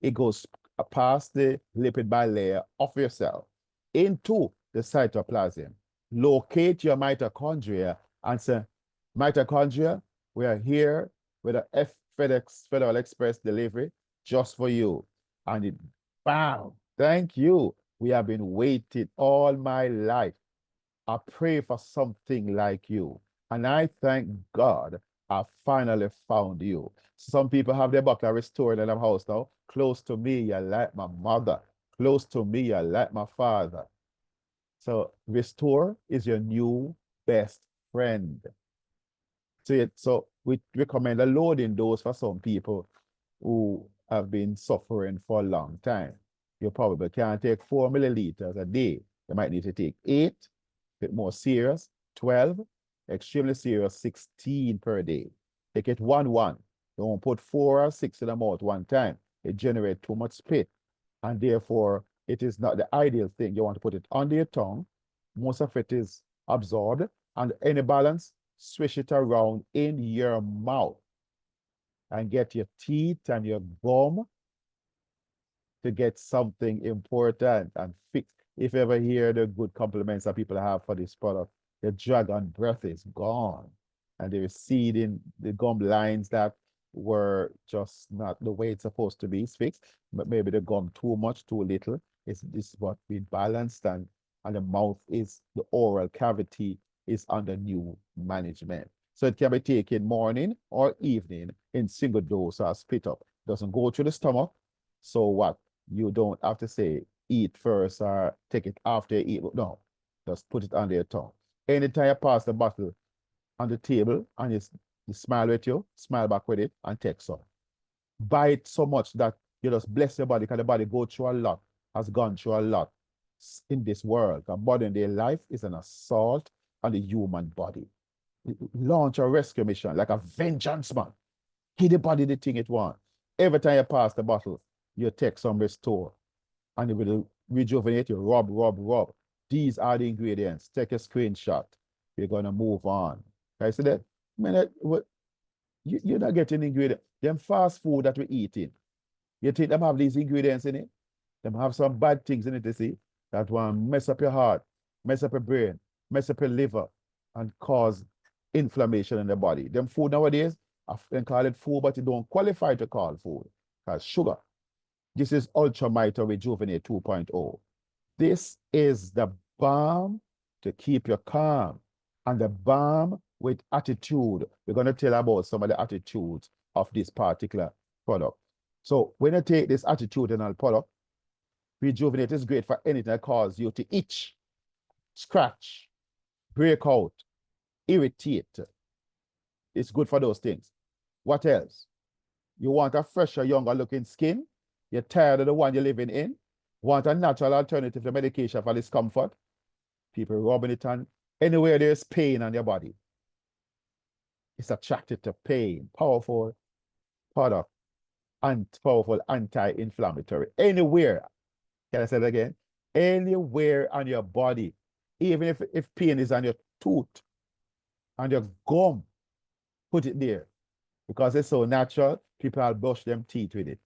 It goes past the lipid bilayer of your cell into the cytoplasm. Locate your mitochondria and say, mitochondria, we are here with a FedEx Federal Express delivery just for you. And it, bam, thank you. We have been waiting all my life. I pray for something like you. And I thank God I finally found you. Some people have their buckler restored in their house now. Close to me, you're like my mother. Close to me, you're like my father. So Restore is your new best friend. So we recommend a loading dose for some people who have been suffering for a long time. You probably can't take 4 milliliters a day. You might need to take 8, a bit more serious, 12, extremely serious, 16 per day. Take it 1-1. Don't put 4 or 6 in the mouth one time. It generates too much spit. And therefore, it is not the ideal thing. You want to put it under your tongue. Most of it is absorbed. And any balance, swish it around in your mouth. And get your teeth and your gum to get something important and fix. If you ever hear the good compliments that people have for this product, the dragon breath is gone. And they're receding the gum lines that were just not the way it's supposed to be fixed, but maybe the gum too much, too little. It's what we balanced, and the mouth is, the oral cavity is under new management. So it can be taken morning or evening in single dose or split up. Doesn't go through the stomach. So what? You don't have to say eat first or take it after you eat. No, just put it under your tongue. Anytime you pass the bottle on the table and you smile with you, smile back with it and take some. Buy it so much that you just bless your body, because the body go through a lot, has gone through a lot in this world. And modern day life is an assault on the human body. Launch a rescue mission like a vengeance man. Give the body the thing it wants. Every time you pass the bottle, you take some Restore, and it will rejuvenate you. Rub, rub, rub. These are the ingredients. Take a screenshot. You're going to move on. I see that? Man, you're not getting ingredients. Them fast food that we're eating, you think them have these ingredients in it? Them have some bad things in it, you see, that will mess up your heart, mess up your brain, mess up your liver, and cause inflammation in the body. Them food nowadays, I can call it food, but it don't qualify to call food. Because sugar. This is Ultra Mito Rejuvenate 2.0. This is the balm to keep you calm And the balm with attitude. We're going to tell about some of the attitudes of this particular product. So when you take this attitudinal product, Rejuvenate is great for anything that causes you to itch, scratch, break out, irritate. It's good for those things. What else? You want a fresher, younger looking skin? You're tired of the one you're living in? Want a natural alternative to medication for discomfort? People rubbing it on anywhere there's pain on your body. It's attracted to pain. Powerful product and powerful anti-inflammatory. Anywhere, can I say that again? Anywhere on your body, even if pain is on your tooth, on your gum, put it there. Because it's so natural, people will brush them teeth with it.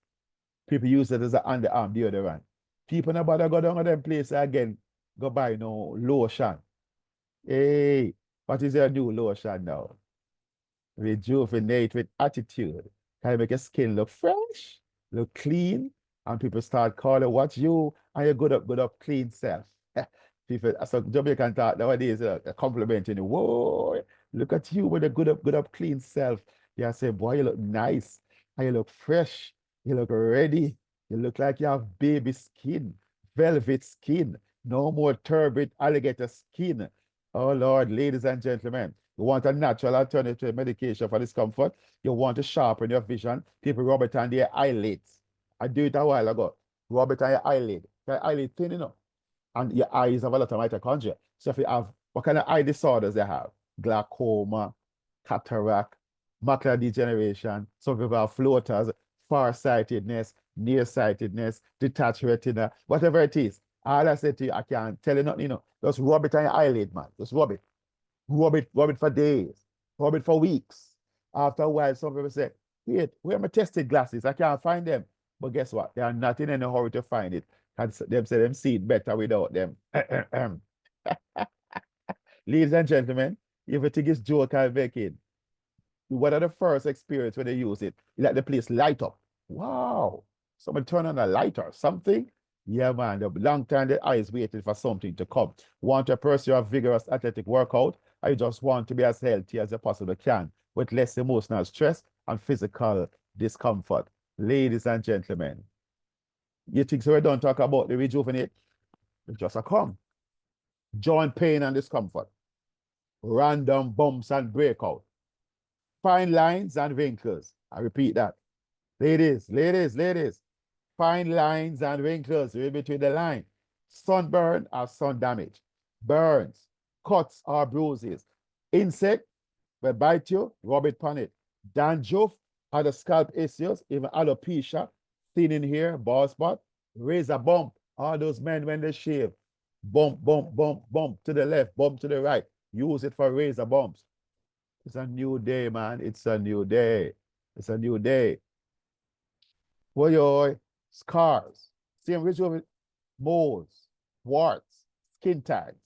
People use it as an underarm deodorant. People nobody go down to them places again, go buy no lotion. Hey, what is your new lotion now? Rejuvenate with attitude. Can you make your skin look fresh, look clean, and people start calling what you and your good up, clean self. People, so Jamaican talk nowadays, complimenting you. Whoa, look at you with a good up, clean self. You say, boy, you look nice, and you look fresh, you look ready, you look like you have baby skin, velvet skin, no more turbid alligator skin. Oh Lord, ladies and gentlemen, you want a natural alternative to medication for discomfort. You want to sharpen your vision. People rub it on their eyelids. I do it a while ago. Rub it on your eyelid. Your eyelid thin enough. And your eyes have a lot of mitochondria. So if you have, what kind of eye disorders they have? Glaucoma, cataract, macular degeneration. Some people have floaters, farsightedness, nearsightedness, detached retina, whatever it is. All I say to you, I can't tell you nothing, Just rub it on your eyelid, man. Just rub it. Rub it for days. Rub it for weeks. After a while, some people say, wait, where are my tested glasses? I can't find them. But guess what? They are not in any hurry to find it. And them say them see it better without them. Ladies and gentlemen, if you think it's joke I'm making, what are the first experience when they use it? You let the place light up. Wow. Someone turn on a light or something. Yeah, man. The long time the eyes waiting for something to come. Want to pursue a vigorous athletic workout? I just want to be as healthy as you possibly can with less emotional stress and physical discomfort. Ladies and gentlemen, you think so we don't talk about the Rejuvenate? It's just a come. Joint pain and discomfort. Random bumps and breakout. Fine lines and wrinkles. I repeat that. Ladies, fine lines and wrinkles in between the line. Sunburn or sun damage. Burns, cuts or bruises. Insect will bite you, rub it on it. Dandruff, other scalp issues, even alopecia, thinning hair, bald spot, razor bump. All those men when they shave. Bump to the left, bump to the right. Use it for razor bumps. It's a new day, man. It's a new day. It's a new day. Boy, scars, same ritual with moles, warts, skin tags,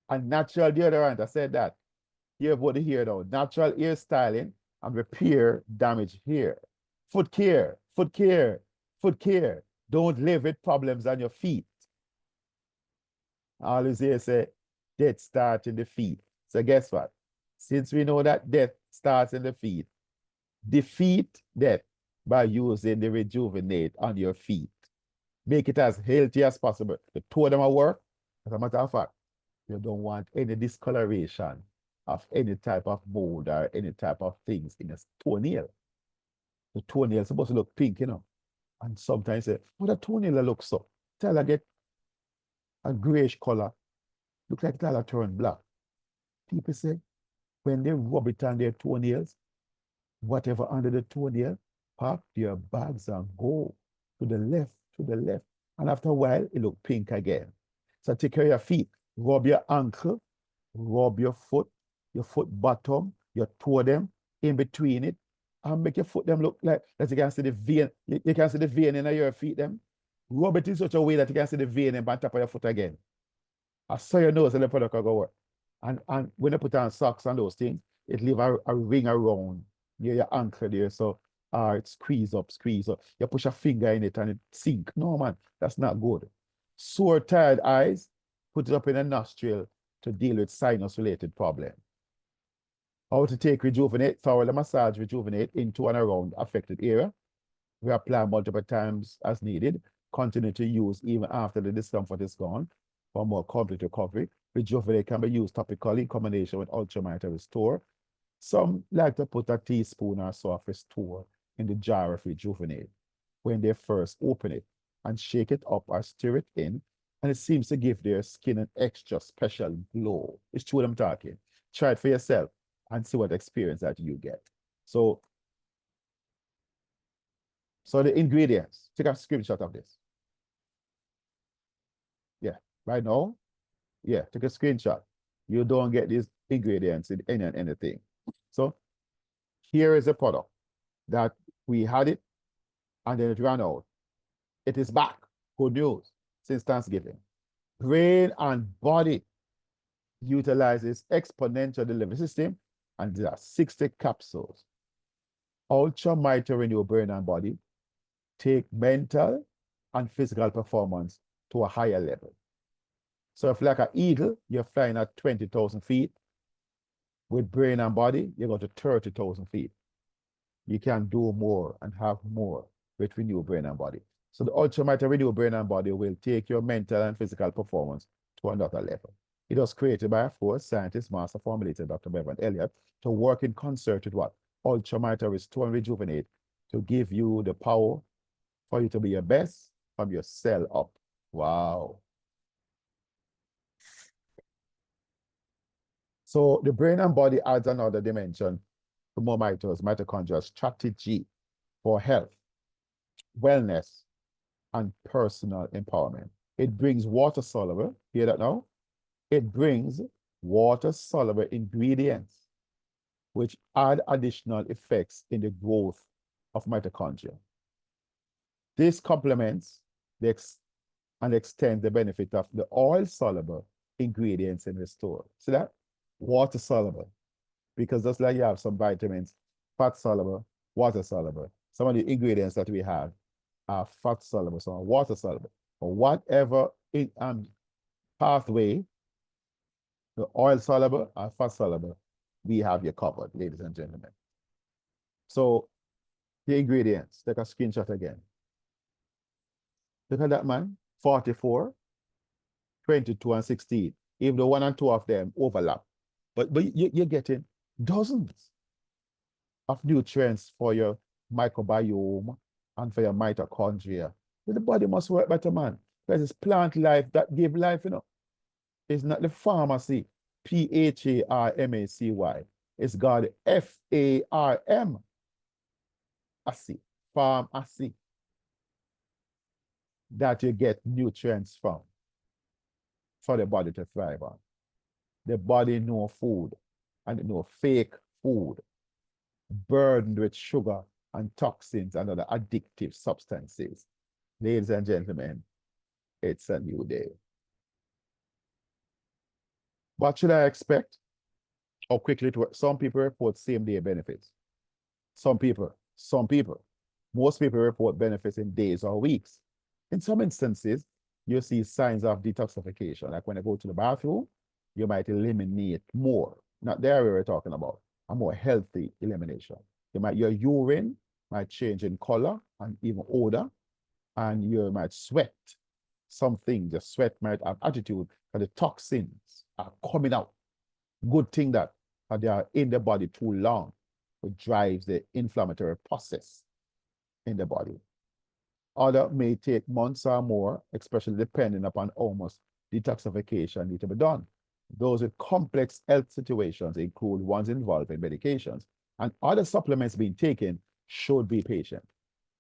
and natural deodorant. I said that. Here about the hair now. Natural hair styling and repair damaged hair. Foot care. Don't live with problems on your feet. I always hear say, death starts in the feet. So guess what? Since we know that death starts in the feet, defeat death by using the Rejuvenate on your feet. Make it as healthy as possible. The two of them will work. As a matter of fact, you don't want any discoloration of any type of mold or any type of things in a toenail. The toenail is supposed to look pink, And sometimes say, well, the toenail looks so. Tell I get a grayish color. Look like it'll turn black. People say, when they rub it on their toenails, whatever under the toenail, pack your bags and go to the left. And after a while, it look pink again. So take care of your feet. Rub your ankle, rub your foot bottom, your toe them, in between it, and make your foot them look like that you can see the vein. You can see the vein in your feet them. Rub it in such a way that you can see the vein on top of your foot again. I saw your nose and the product will go work. And when you put on socks and those things, it leave a ring around near your ankle there. So it squeeze up. You push a finger in it and it sink. No, man, that's not good. Sore, tired eyes, put it up in a nostril to deal with sinus-related problems. How to take Rejuvenate, thoroughly massage Rejuvenate into and around affected area. We apply multiple times as needed. Continue to use even after the discomfort is gone for more complete recovery. Rejuvenate can be used topically in combination with Ultramite Restore. Some like to put a teaspoon or so of Restore in the jar of Rejuvenate when they first open it and shake it up or stir it in, and it seems to give their skin an extra special glow. It's true what I'm talking. Try it for yourself and see what experience that you get. So the ingredients, take a screenshot of this. Yeah, right now, yeah, take a screenshot. You don't get these ingredients in anything. So here is a product that we had it and then it ran out. It is back. Good news since Thanksgiving. Brain and Body utilizes exponential delivery system, and there are 60 capsules. Ultra Mighty Renew Brain and Body take mental and physical performance to a higher level. So if like an eagle, you're flying at 20,000 feet, with Brain and Body, you go to 30,000 feet. You can do more and have more with Renew Brain and Body. So the Ultra Mighty Renew Brain and Body will take your mental and physical performance to another level. It was created by a force scientist, master formulator, Dr. Bevan Elliott, to work in concert with what? Ultra Mighty Restore and Rejuvenate, to give you the power for you to be your best from your cell up. Wow. So the Brain and Body adds another dimension to Momito's mitochondrial strategy for health, wellness, and personal empowerment. It brings water-soluble, hear that now? It brings water-soluble ingredients which add additional effects in the growth of mitochondria. This complements and extends the benefit of the oil-soluble ingredients in Restore. See that? Water-soluble. Because just like you have some vitamins, fat-soluble, water-soluble. Some of the ingredients that we have are fat-soluble, so water-soluble. Or whatever pathway, the oil-soluble or fat-soluble, we have you covered, ladies and gentlemen. So the ingredients, take a screenshot again. Look at that, man. 44, 22, and 16. Even though 1 and 2 of them overlap. But you're getting dozens of nutrients for your microbiome and for your mitochondria. But the body must work better, man. Because it's plant life that give life, you know. It's not the pharmacy, P-H-A-R-M-A-C-Y. It's called F-A-R-M. Acid, pharmacy. That you get nutrients from for the body to thrive on. The body know food and it know fake food burdened with sugar and toxins and other addictive substances. Ladies and gentlemen, it's a new day. What should I expect? How quickly it works? Some people report same-day benefits. Some people. Most people report benefits in days or weeks. In some instances, you see signs of detoxification. Like when I go to the bathroom, you might eliminate more. Not the area we're talking about. A more healthy elimination. Your urine might change in color and even odor, and you might sweat. Something, the sweat might have attitude, but the toxins are coming out. Good thing that they are in the body too long, which drives the inflammatory process in the body. Other may take months or more, especially depending upon how much detoxification need to be done. Those with complex health situations include ones involving medications, and other supplements being taken should be patient.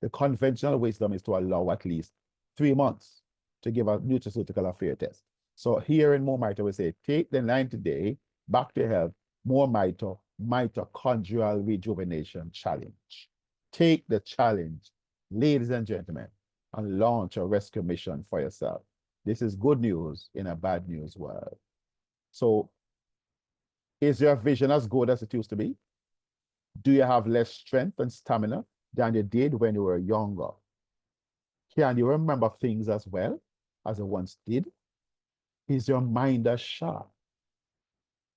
The conventional wisdom is to allow at least 3 months to give a nutraceutical affair test. So here in More Mito, we say, take the 90-day Back to Health More Mito Mitochondrial Rejuvenation Challenge. Take the challenge, ladies and gentlemen, and launch a rescue mission for yourself. This is good news in a bad news world. So, is your vision as good as it used to be? Do you have less strength and stamina than you did when you were younger? Can you remember things as well as you once did? Is your mind as sharp?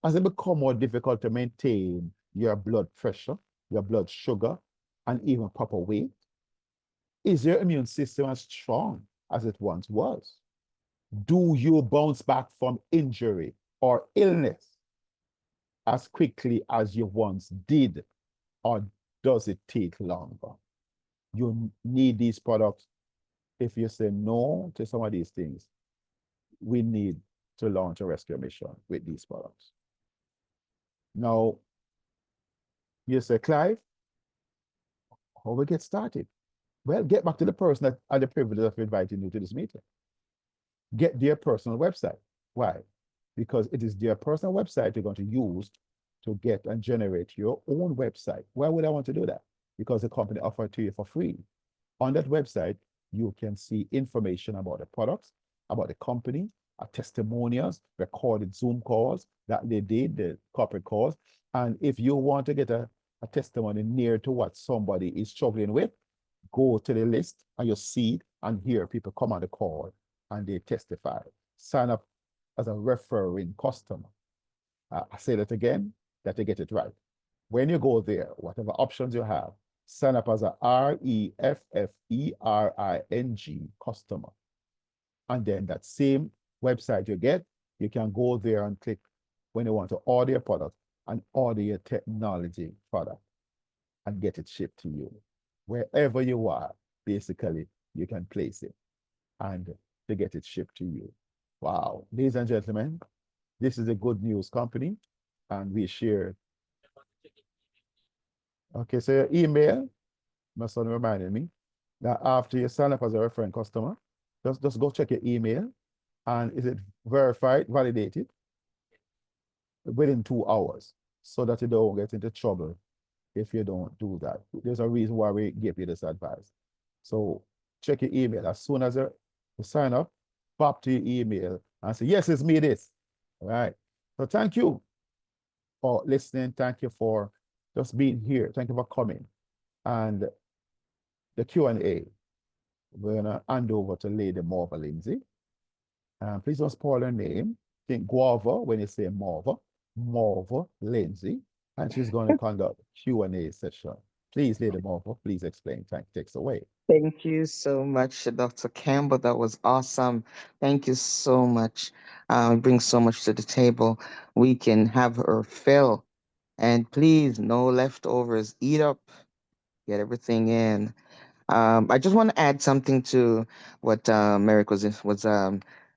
As it become more difficult to maintain your blood pressure, your blood sugar, and even proper weight, is your immune system as strong as it once was? Do you bounce back from injury or illness as quickly as you once did, or does it take longer? You need these products. If you say no to some of these things, we need to launch a rescue mission with these products. Now, you say, Clive, how we get started? Well, get back to the person that had the privilege of inviting you to this meeting. Get their personal website. Why? Because it is their personal website you're going to use to get and generate your own website. Why would I want to do that? Because the company offers it to you for free. On that website, you can see information about the products, about the company, testimonials, recorded Zoom calls that they did, the corporate calls. And if you want to get a testimony near to what somebody is struggling with, go to the list and you see it and hear people come on the call and they testify. Sign up as a referring customer. I say that again, that you get it right. When you go there, whatever options you have, sign up as a REFFERING customer. And then that same website you get, you can go there and click when you want to order your product and order your technology product and get it shipped to you. Wherever you are, basically, you can place it and to get it shipped to you. Wow. Ladies and gentlemen, this is a good news company, and we share. Okay, so your email, my son reminded me that after you sign up as a referring customer, just go check your email, and is it verified, validated within 2 hours, so that you don't get into trouble if you don't do that. There's a reason why we give you this advice. So check your email as soon as you sign up, pop to your email and say, yes, it's me, this. All right. So thank you for listening. Thank you for just being here. Thank you for coming. And the Q&A, we're gonna hand over to Lady Marva Lindsay. Please don't spoil her name. Think Guava when you say Marva. Marva Lindsay. And she's going to conduct Q&A session. Please, Lady Marva, please explain. Takes away. Thank you so much, Dr. Campbell. That was awesome. Thank you so much. Brings so much to the table. We can have her fill. And please, no leftovers. Eat up. Get everything in. I just want to add something to what Merrick was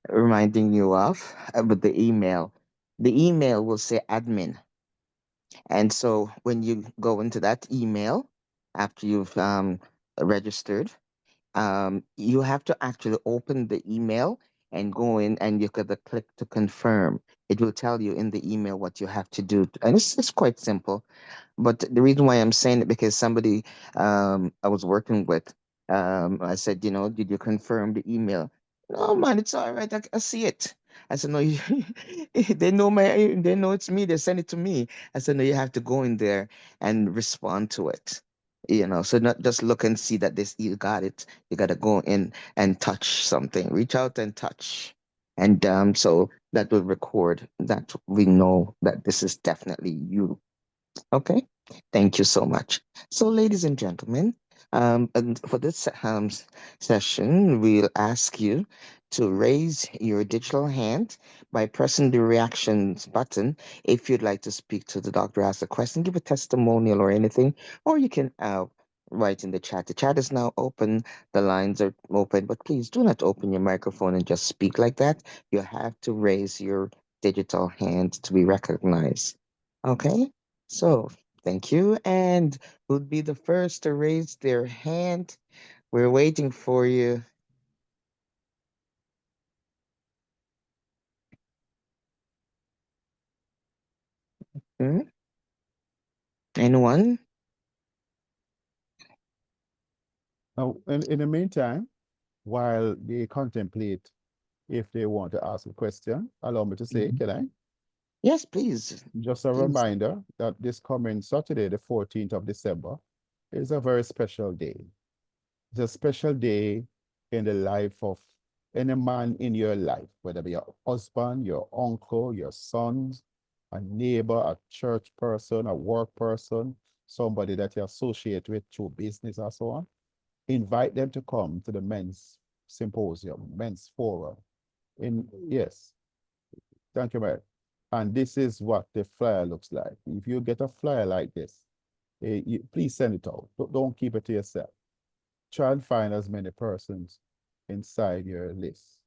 reminding you of with the email. The email will say admin, and so when you go into that email after you've registered, you have to actually open the email and go in, and you could click to confirm. It will tell you in the email what you have to do, and it's quite simple. But the reason why I'm saying it, because somebody I was working with, I said, did you confirm the email? No, man, it's all right. I see it. I said, no, they know it's me. They send it to me. I said, no, you have to go in there and respond to it. So not just look and see that this you got it. You got to go in and touch something. Reach out and touch, and so that will record that we know that this is definitely you. Okay, thank you so much. So, ladies and gentlemen, and for this session, we'll ask you to raise your digital hand by pressing the reactions button if you'd like to speak to the doctor, ask a question, give a testimonial or anything, or you can write in the chat. The chat is now open, the lines are open, but please do not open your microphone and just speak like that. You have to raise your digital hand to be recognized. Okay? So, thank you. And who'd be the first to raise their hand? We're waiting for you. Hmm? Anyone? Now, in the meantime, while they contemplate if they want to ask a question, allow me to say, Mhm. can I? Yes, please. Just a Please. reminder that this coming Saturday, the 14th of December, is a very special day. It's a special day in the life of any man in your life, whether it be your husband, your uncle, your sons, a neighbor, a church person, a work person, somebody that you associate with through business or so on. Invite them to come to the men's symposium, men's forum. Yes, thank you, Mary. And this is what the flyer looks like. If you get a flyer like this, please send it out. Don't keep it to yourself. Try and find as many persons inside your list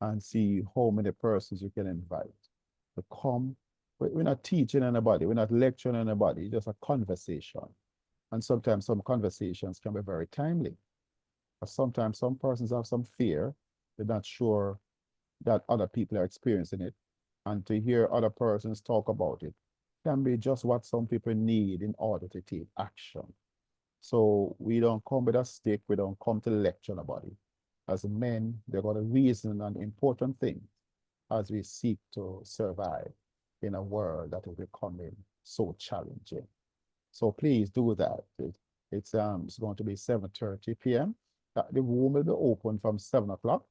and see how many persons you can invite to come. We're not teaching anybody, we're not lecturing anybody, it's just a conversation. And sometimes some conversations can be very timely. But sometimes some persons have some fear, they're not sure that other people are experiencing it. And to hear other persons talk about it can be just what some people need in order to take action. So we don't come with a stick, we don't come to lecture nobody. As men, they've got a reason and important thing as we seek to survive in a world that is becoming so challenging. So please do that. It's going to be 7:30 p.m. The room will be open from 7 o'clock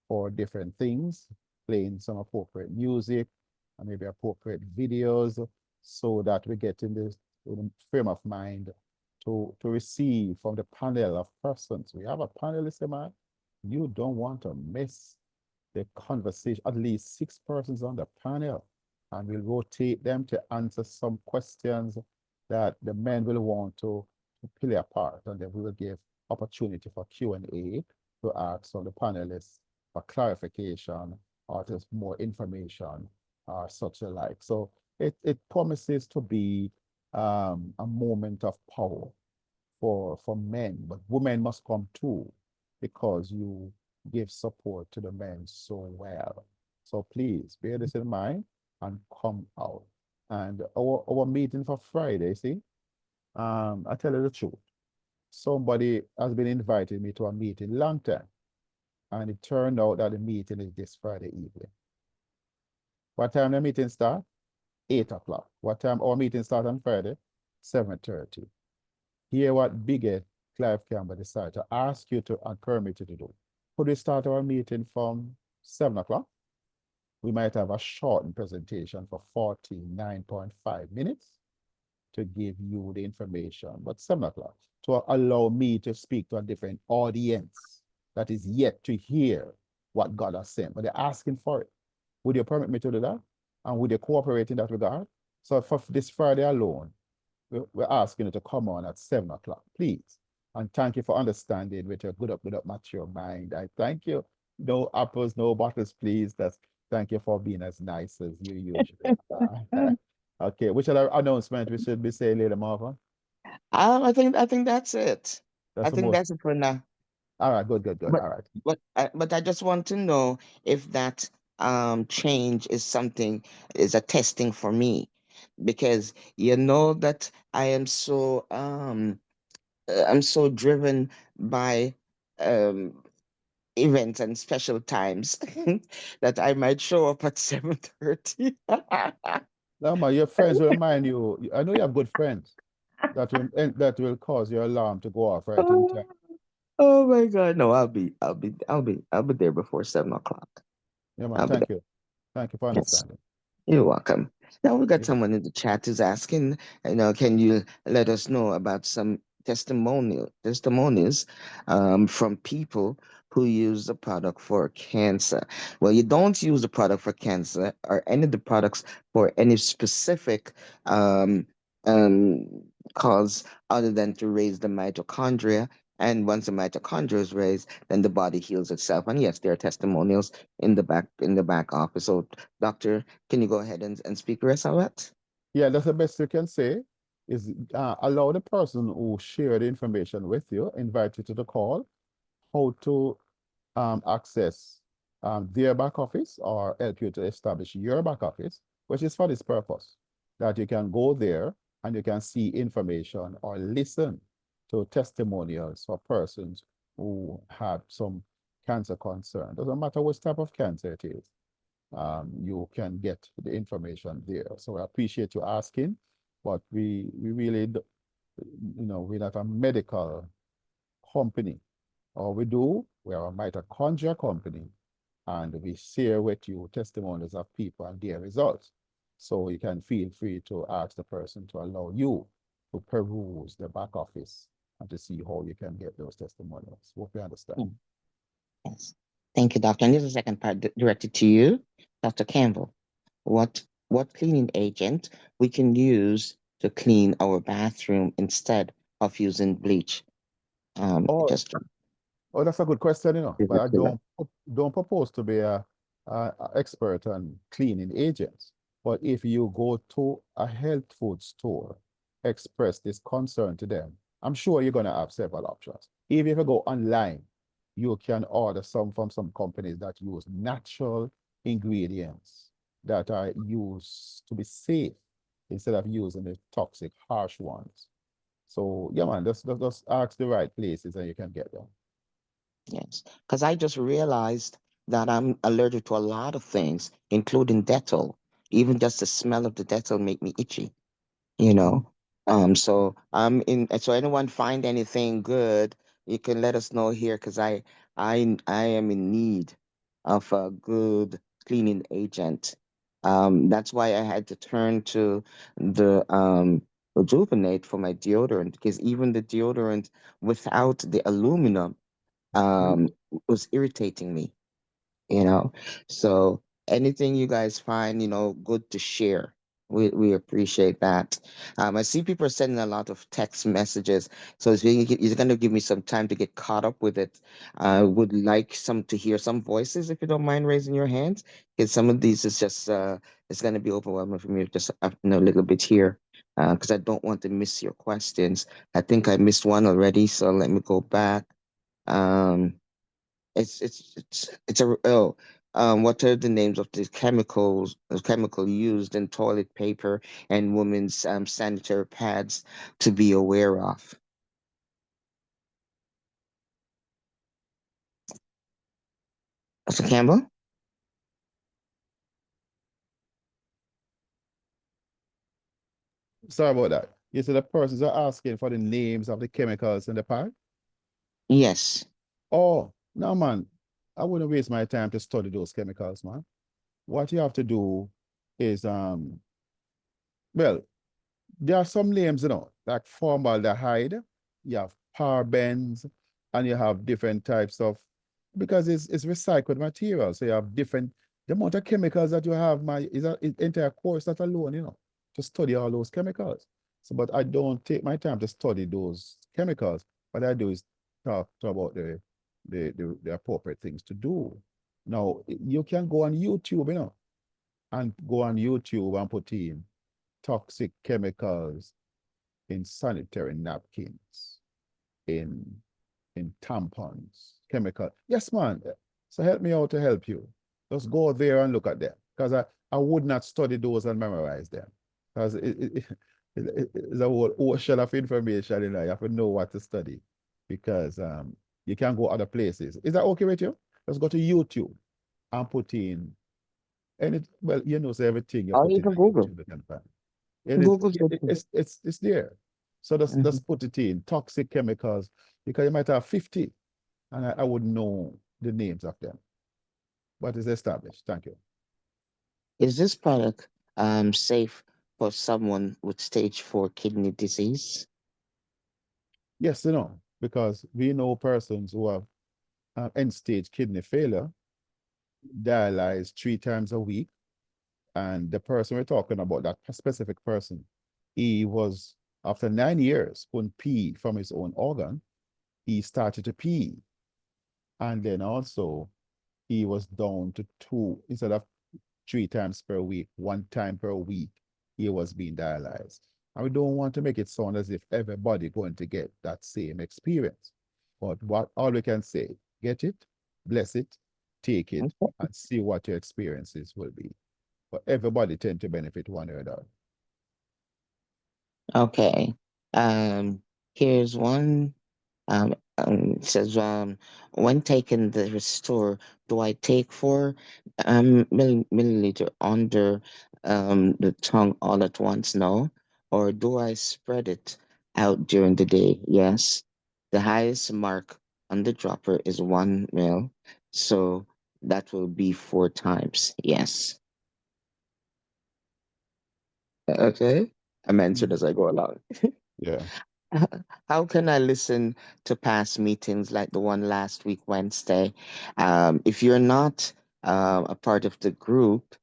for different things, playing some appropriate music and maybe appropriate videos so that we get in the frame of mind to receive from the panel of persons. We have a panelist, man. You don't want to miss the conversation. At least 6 persons on the panel, and we'll rotate them to answer some questions that the men will want to play a part, and then we will give opportunity for Q&A to ask on the panelists for clarification or just more information or such alike. So it promises to be a moment of power for men, but women must come too, because you give support to the men so well. So please bear this in mind and come out. And our meeting for Friday, see, I tell you the truth. Somebody has been inviting me to a meeting long time, and it turned out that the meeting is this Friday evening. What time the meeting start? 8 o'clock. What time our meeting start on Friday? 7:30. Hear what Bigger Clive Campbell decided to ask you to and permit you to do. Could we start our meeting from 7 o'clock? We might have a shortened presentation for 49.5 minutes to give you the information, but 7 o'clock to allow me to speak to a different audience that is yet to hear what God has sent, but they're asking for it. Would you permit me to do that? And would you cooperate in that regard? So for this Friday alone, we're asking you to come on at 7 o'clock, please. And thank you for understanding with your good up, mature mind. I thank you. No apples, no bottles, please. Thank you for being as nice as you usually are. Okay, which other announcement we should be saying later, Marvin? I think that's it. That's I the think most. that's it for now. All right, good. But All right. but I just want to know if that change is something is a testing for me, because you know that I'm so driven by um events and special times that I might show up at 7:30. Now, your friends will remind you. I know you have good friends that will cause your alarm to go off right in time. Oh my God. No, I'll be there before 7 o'clock. Yeah, man. I'll be there. Thank you. Thank you for Yes. understanding. You're welcome. Now we got Yeah. someone in the chat who's asking, can you let us know about some testimonies from people who use the product for cancer? Well, you don't use the product for cancer or any of the products for any specific um, um, cause other than to raise the mitochondria. And once the mitochondria is raised, then the body heals itself. And yes, there are testimonials in the back office. So, doctor, can you go ahead and speak the rest of it? Yeah, that's the best you can say is allow the person who shared the information with you, invite you to the call, how to access their back office or help you to establish your back office, which is for this purpose, that you can go there and you can see information or listen to testimonials for persons who have some cancer concern. Doesn't matter which type of cancer it is, you can get the information there. So I appreciate you asking, but we really, we're not a medical company. All we do, we are a mitochondria company, and we share with you testimonies of people and their results. So you can feel free to ask the person to allow you to peruse the back office and to see how you can get those testimonials. Hope you understand. Mm, yes. Thank you, Doctor. And here's the second part directed to you, Dr. Campbell. What cleaning agent we can use to clean our bathroom instead of using bleach? Oh, Just oh, that's a good question, you know. But I regular. don't propose to be a expert on cleaning agents. But if you go to a health food store, express this concern to them, I'm sure you're gonna have several options. Even if you go online, you can order some from some companies that use natural ingredients that are used to be safe instead of using the toxic, harsh ones. So yeah, man, just ask the right places and you can get them. Yes, because I just realized that I'm allergic to a lot of things, including Dettol. Even just the smell of the Dettol make me itchy, you Mhm. know. So I'm in. So anyone find anything good, you can let us know here, because I am in need of a good cleaning agent. That's why I had to turn to the Rejuvenate for my deodorant, because even the deodorant without the aluminum Mhm. um was irritating me, you know. So anything you guys find, good to share, we appreciate that. I see people are sending a lot of text messages, so it's going to give me some time to get caught up with it. I would like some to hear some voices, if you don't mind raising your hands, because some of these is just it's going to be overwhelming for me to just know a little bit here, because I don't want to miss your questions. I think I missed one already, so let me go back. um it's a oh what are the names of the chemical used in toilet paper and women's sanitary pads to be aware of? Mr. Campbell? Sorry about that. You said the persons are asking for the names of the chemicals in the pad? Yes. Oh, no, man. I wouldn't waste my time to study those chemicals, man. What you have to do is, well, there are some names, like formaldehyde, you have parabens, and you have different types of, because it's recycled material. So you have different, the amount of chemicals that you have, is an entire course that alone, to study all those chemicals. So, but I don't take my time to study those chemicals. What I do is talk about the appropriate things to do. Now, you can go on YouTube, and go on YouTube and put in toxic chemicals in sanitary napkins, in tampons, chemical. Yes, man. So help me out to help you. Just go there and look at them. Because I would not study those and memorize them. Because it's a whole ocean of information, you have to know what to study. Because you can go other places. Is that okay with you? Let's go to YouTube and put in well, so everything you Or put in even on Google. YouTube, you can find. It is Google's good too. it's there. So Mhm. just put it in toxic chemicals because you might have 50 and I wouldn't know the names of them. But it's established. Thank you. Is this product safe for someone with stage 4 kidney disease? Yes, because we know persons who have end-stage kidney failure, dialyze 3 times a week. And the person we're talking about, that specific person, he was, after 9 years, couldn't pee from his own organ. He started to pee. And then also, he was down to two, instead of 3 times per week, 1 time per week, he was being dialyzed. And we don't want to make it sound as if everybody going to get that same experience. But what all we can say, get it, bless it, take it, and see what your experiences will be. But everybody tend to benefit one or the other. Okay. Here's one. It says, when taking the restore, do I take 4 milliliter under the tongue all at once? No. Or do I spread it out during the day? Yes. The highest mark on the dropper is 1 mil. So That will be 4 times. Yes. Okay. I'm answering as I go along. Yeah. How can I listen to past meetings like the one last week, Wednesday? If you're not a part of the group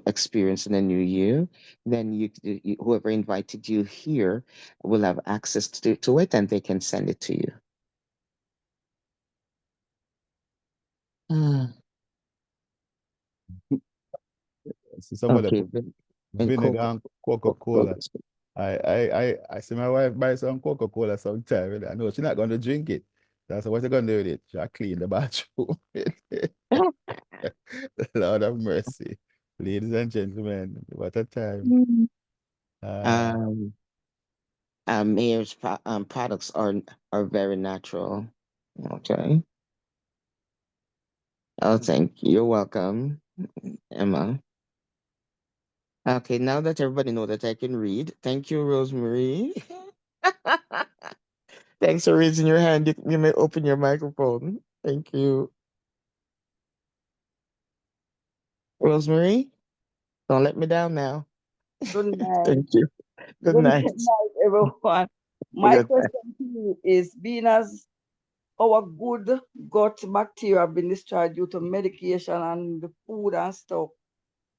experiencing a new year, then whoever invited you here will have access to it and they can send it to you. Ah, See somebody okay. put And vinegar and Coca-Cola. I see my wife buy some Coca-Cola sometime. And I know she's not going to drink it. That's what you're going to do with it. She'll clean the bathroom. Lord have mercy. Ladies and gentlemen, what a time. Uh, um, Mayor's products are very natural. Okay. Oh, thank you. You're welcome, Emma. Okay, now that everybody know that I can read, thank you, Rosemary. Thanks for raising your hand. You may open your microphone. Thank you, Rosemary. Don't let me down now. Good night. Thank you. Good Good night. night, everyone. My Good night. question to you is, being as our good gut bacteria have been destroyed due to medication and the food and stuff,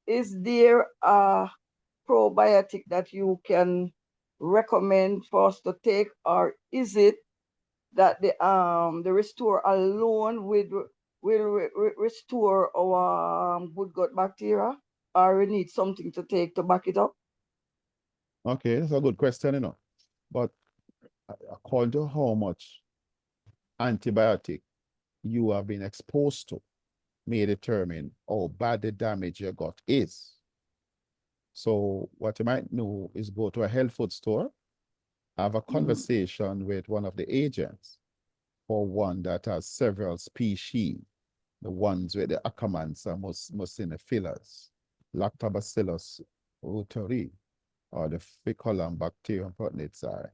is there a probiotic that you can recommend for us to take, or is it that the restore alone will restore our good gut bacteria, or we need something to take to back it up? okay, that's a good question, you know. But according to how much antibiotic you have been exposed to may determine how bad the damage your gut is. So what you might know is go to a health food store, have a conversation with one of the agents for one that has several species, the ones with the Akkermans and muciniphilus, Lactobacillus reuteri, or the Faeculum bacterium protenitzii,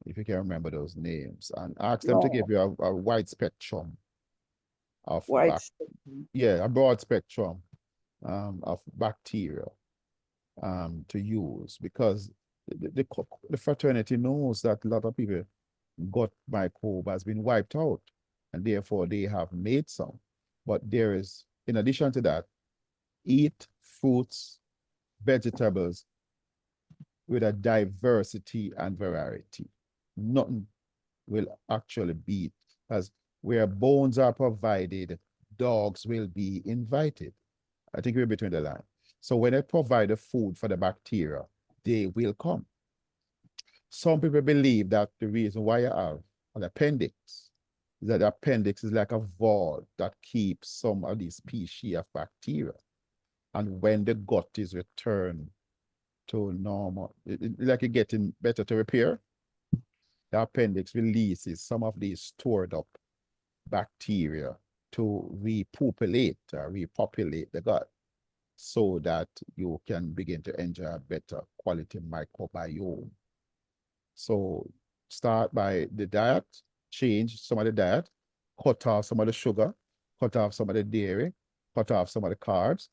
if you can remember those names, and ask them to No, give you a wide spectrum of white. a broad spectrum of bacteria to use, because the fraternity knows that a lot of people gut microbe has been wiped out, and therefore they have made some. But there is, in addition to that, eat fruits, vegetables with a diversity and variety. Nothing will actually beat, as where bones are provided, dogs will be invited. I think we're between the line. So when I provide the food for the bacteria, they will come. Some people believe that the reason why you have an appendix is that the appendix is like a vault that keeps some of these species of bacteria. And when the gut is returned to normal, like it's getting better to repair, the appendix releases some of these stored up bacteria to repopulate the gut, so that you can begin to enjoy a better quality microbiome. So start by the diet, change some of the diet, cut off some of the sugar, cut off some of the dairy, cut off some of the carbs,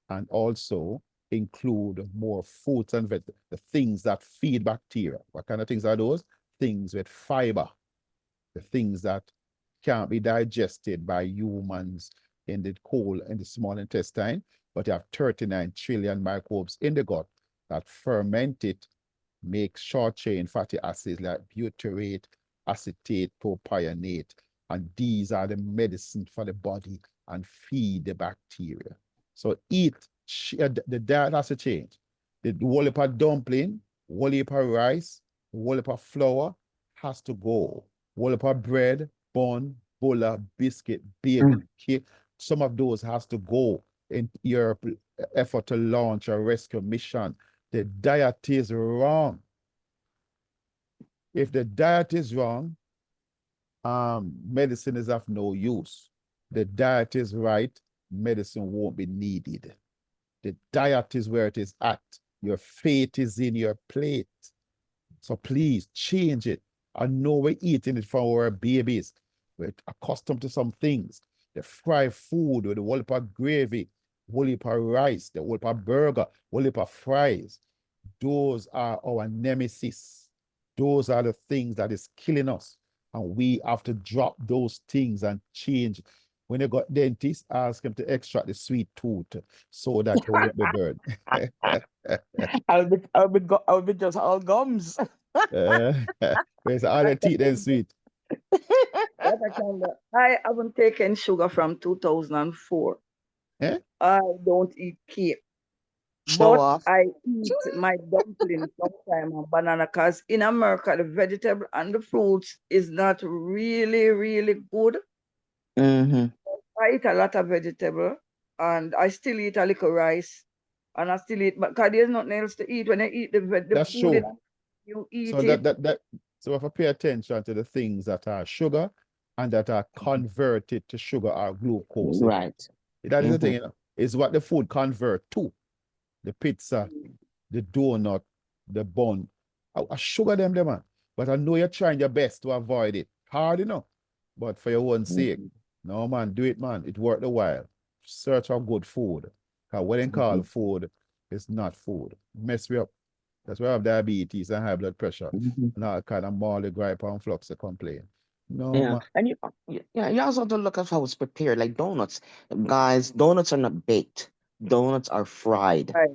and also include more fruits and vegetables, the things that feed bacteria. What kind of things are those? Things with fiber, the things that can't be digested by humans in the small intestine, but you have 39 trillion microbes in the gut that ferment it, make short-chain fatty acids like butyrate, acetate, propionate, and these are the medicine for the body and feed the bacteria. So the diet has to change. The whole heap of dumpling, whole heap of rice, whole heap of flour has to go. Whole heap of bread, bun, bulla, biscuit, bagel, cake, some of those has to go in your effort to launch a rescue mission. The diet is wrong. If the diet is wrong, medicine is of no use. The diet is right, medicine won't be needed. The diet is where it is at. Your fate is in your plate. So please change it. I know we're eating it from our babies. We're accustomed to some things. the fried food with the whole heap of gravy, whole heap of rice, the whole heap of burger, whole heap of fries. Those are our nemesis. Those are the things that is killing us. And we have to drop those things and change. When you got dentist, ask him to extract the sweet tooth so that you won't be burned. I'll be just all gums. Where's all the teeth and sweet? What I haven't taken sugar from 2004. Eh? I don't eat cake. Show But off. I eat my dumpling sometime and banana because in America the vegetable and the fruits is not really, really good. Mm-hmm. I eat a lot of vegetable and I still eat a little rice and I still eat, but because there's nothing else to eat when I eat the That's food, true. you eat So it. so if I pay attention to the things that are sugar and that are converted to sugar or glucose, Right. that is the Mhm. thing, is what the food convert to. The pizza, the donut, the bun. I sugar them, man. But I know you're trying your best to avoid it. Hard enough. But for your own sake, no, man, do it, man. It worth the while. Search for good food. Because what they call food is not food. Mess me up. That's why I have diabetes and high blood pressure. Mhm. Now I kind of more the gripe and flux to complain. No, Yeah, man. and you also have to look at how it's prepared. Like donuts, guys, donuts are not baked. Donuts are fried, Right.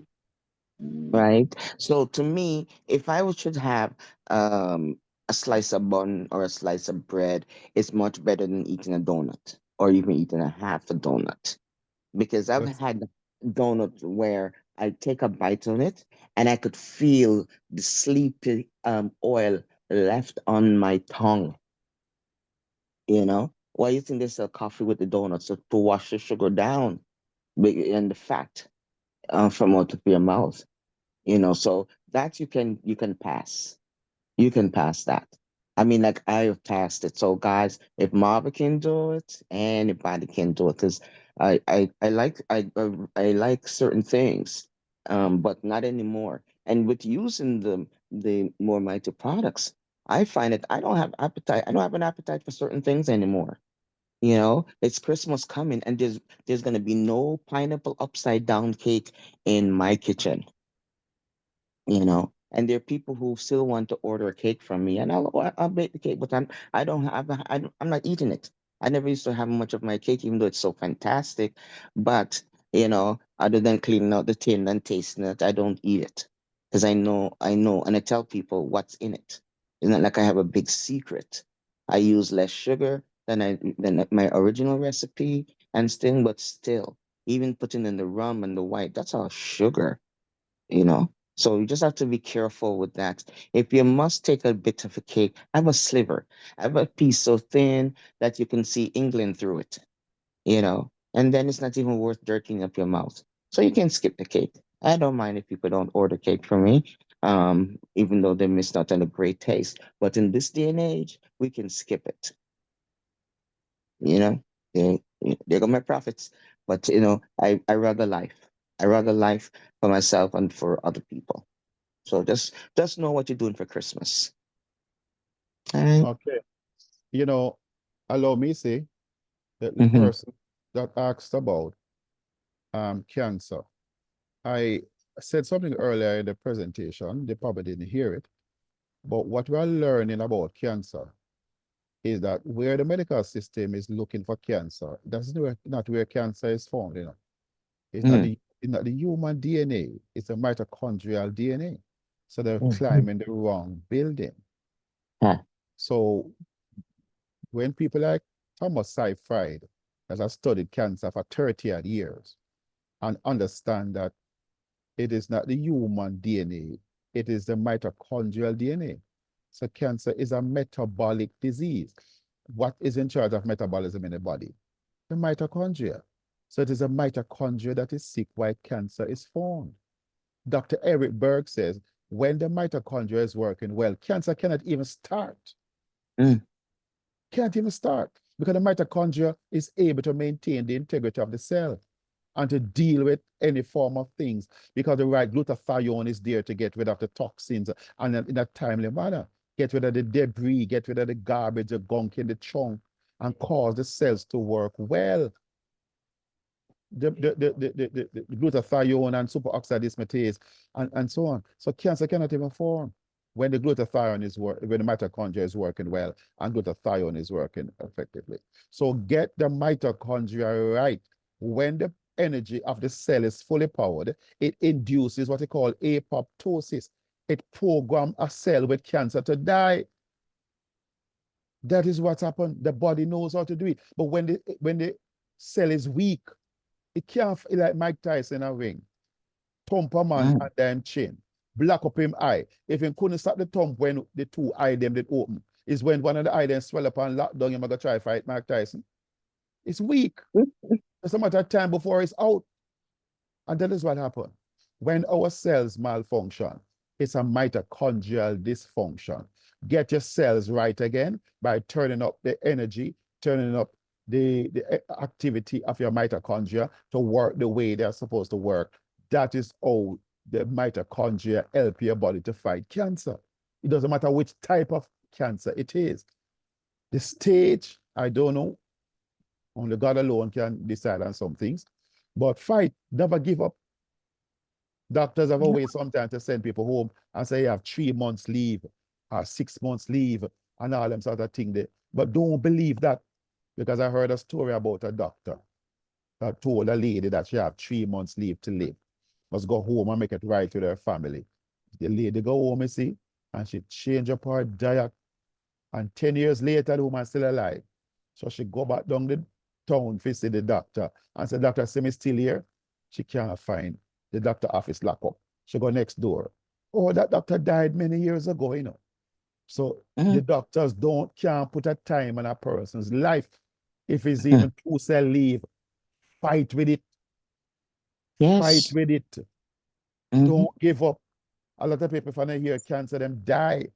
Mm. right? So to me, if I should have a slice of bun or a slice of bread, it's much better than eating a donut or even eating a half a donut. Because I've That's, had donuts where I take a bite on it and I could feel the sleepy oil left on my tongue. You know, why you think they sell coffee with the donuts to wash the sugar down and the fat from out of your mouth? You know, so that you can pass. You can pass that. I mean, like I have passed it. So guys, if Marva can do it, anybody can do it. Because I like certain things, but not anymore. And with using the more mighty products, I find that I don't have appetite. I don't have an appetite for certain things anymore. You know, it's Christmas coming, and there's gonna be no pineapple upside down cake in my kitchen. You know, and there are people who still want to order a cake from me, and I'll bake the cake, but I don't have I'm not eating it. I never used to have much of my cake, even though it's so fantastic. But you know, other than cleaning out the tin and tasting it, I don't eat it because I know, and I tell people what's in it. It's not like I have a big secret. I use less sugar than my original recipe and still, but still, even putting in the rum and the white, that's all sugar, you know. So you just have to be careful with that. If you must take a bit of a cake, have a sliver, have a piece so thin that you can see England through it, you know, and then it's not even worth jerking up your mouth. So you can skip the cake. I don't mind if people don't order cake from me, even though they missed out on a great taste. But in this day and age, we can skip it. You know, they got my profits, but you know, I rather life. I rather life for myself and for other people. So just know what you're doing for Christmas. All right. okay. You know, allow me say that the Mm-hmm. person that asked about cancer. I said something earlier in the presentation, they probably didn't hear it, but what we are learning about cancer is that where the medical system is looking for cancer, that's not where cancer is found, you know. Mm-hmm. It's not the human DNA, it's the mitochondrial DNA. So they're Mm-hmm. climbing the wrong building. Huh. So when people like Thomas Seyfried, that has studied cancer for 30 odd years, and understand that it is not the human DNA, it is the mitochondrial DNA. So cancer is a metabolic disease. What is in charge of metabolism in the body? The mitochondria. So it is a mitochondria that is sick why cancer is formed. Dr. Eric Berg says, when the mitochondria is working well, cancer cannot even start. Mm. Can't even start because the mitochondria is able to maintain the integrity of the cell and to deal with any form of things because the right glutathione is there to get rid of the toxins and in a timely manner, get rid of the debris, get rid of the garbage, the gunk in the trunk, and cause the cells to work well. The glutathione and superoxide dismutase and so on. So cancer cannot even form when the glutathione is when the mitochondria is working well and glutathione is working effectively. So get the mitochondria right. When the energy of the cell is fully powered, it induces what they call apoptosis. It programs a cell with cancer to die. That is what's happened. The body knows how to do it. But when the cell is weak, it can't, like Mike Tyson a ring. Thump a man and then chin. Black up him eye. If he couldn't stop the thump when the two eye them did open, is when one of the eye then swell up and lock down, you're going to try fight Mike Tyson. It's weak. It's a matter of time before it's out. And that is what happened. When our cells malfunction, it's a mitochondrial dysfunction. Get your cells right again by turning up the energy, turning up the activity of your mitochondria to work the way they're supposed to work. That is how the mitochondria help your body to fight cancer. It doesn't matter which type of cancer it is. The stage, I don't know. Only God alone can decide on some things. But fight, never give up. Doctors have a way sometimes to send people home and say you have 3 months leave or 6 months leave and all them sort of thing there. But don't believe that, because I heard a story about a doctor that told a lady that she have 3 months leave to live. Must go home and make it right with her family. The lady go home, you see, and she change up her diet. And 10 years later, the woman still alive. So she go back down the town to see the doctor and say, "Doctor, see me still here?" She can't find the doctor office lock up. She go next door. "Oh, that doctor died many years ago, you know." So the doctors can't put a time on a person's life. If it's even 2 cell leave, fight with it. Fight with it. Don't give up. A lot of people, when they hear cancer, them die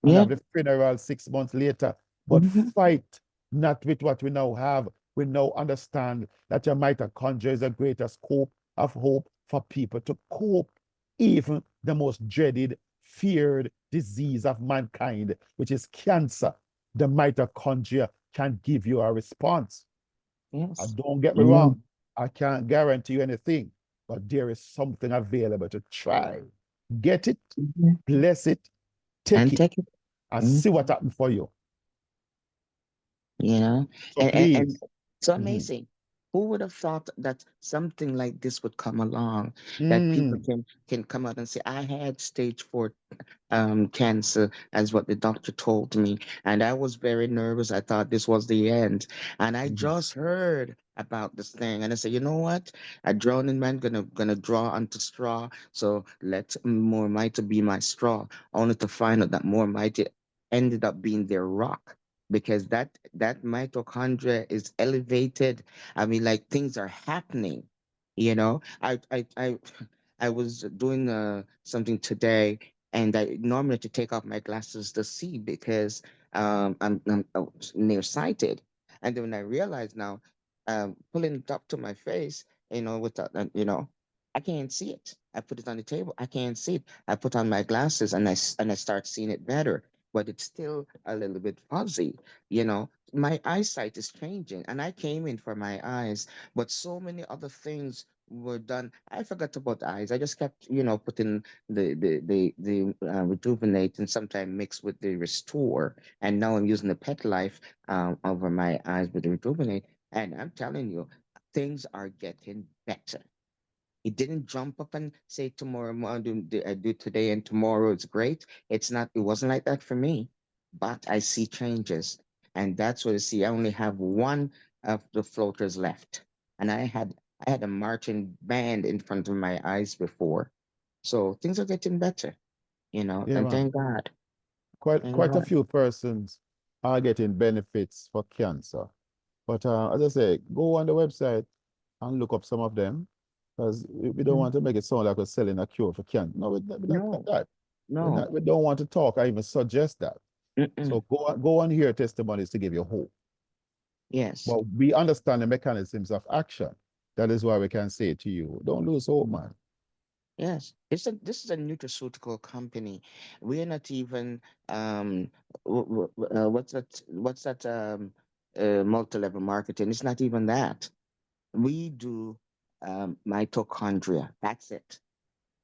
and have the funeral 6 months later. But fight not with what we now have. We now understand that your mitochondria is the greatest scope of hope for people to cope. Even the most dreaded, feared disease of mankind, which is cancer, the mitochondria can give you a response. And don't get me wrong, I can't guarantee you anything, but there is something available to try. Get it, bless it, take it, and see what happens for you. You know, So and please. so amazing. Who would have thought that something like this would come along, that people can come out and say, I had stage 4 cancer, as what the doctor told me, and I was very nervous. I thought this was the end, and I just heard about this thing, and I said, you know what? A drowning man gonna draw onto straw, so let more mighty be my straw. Only to find out that more mighty ended up being their rock, because that mitochondria is elevated. I mean, like, things are happening. I I was doing something today, and I normally have to take off my glasses to see, because I'm nearsighted. And then when I realize now, pulling it up to my face, with that, I can't see it. I put it on the table. I can't see it. I put on my glasses, and I start seeing it better, but it's still a little bit fuzzy. My eyesight is changing, and I came in for my eyes, but so many other things were done. I forgot about the eyes. I just kept, putting the rejuvenate and sometimes mix with the restore, and now I'm using the pet life over my eyes with the rejuvenate, and I'm telling you, things are getting better. It didn't jump up and say tomorrow I do today and tomorrow it's great. It's not. It wasn't like that for me, but I see changes, and that's what I see. I only have one of the floaters left, and I had a marching band in front of my eyes before, so things are getting better, Yeah, and man. thank God. Thank Quite a God. few persons are getting benefits for cancer. But as I say, go on the website and look up some of them, because we don't want to make it sound like we're selling a cure for cancer. No, we're not like No, that. no. We don't want to talk or even suggest that. Mm-mm. So go on here testimonies to give you hope. Yes. But we understand the mechanisms of action. That is why we can say to you, don't lose hope, man. Yes, this is a nutraceutical company. We are not even what's that? What's that? multi-level marketing. It's not even that. We do mitochondria. That's it.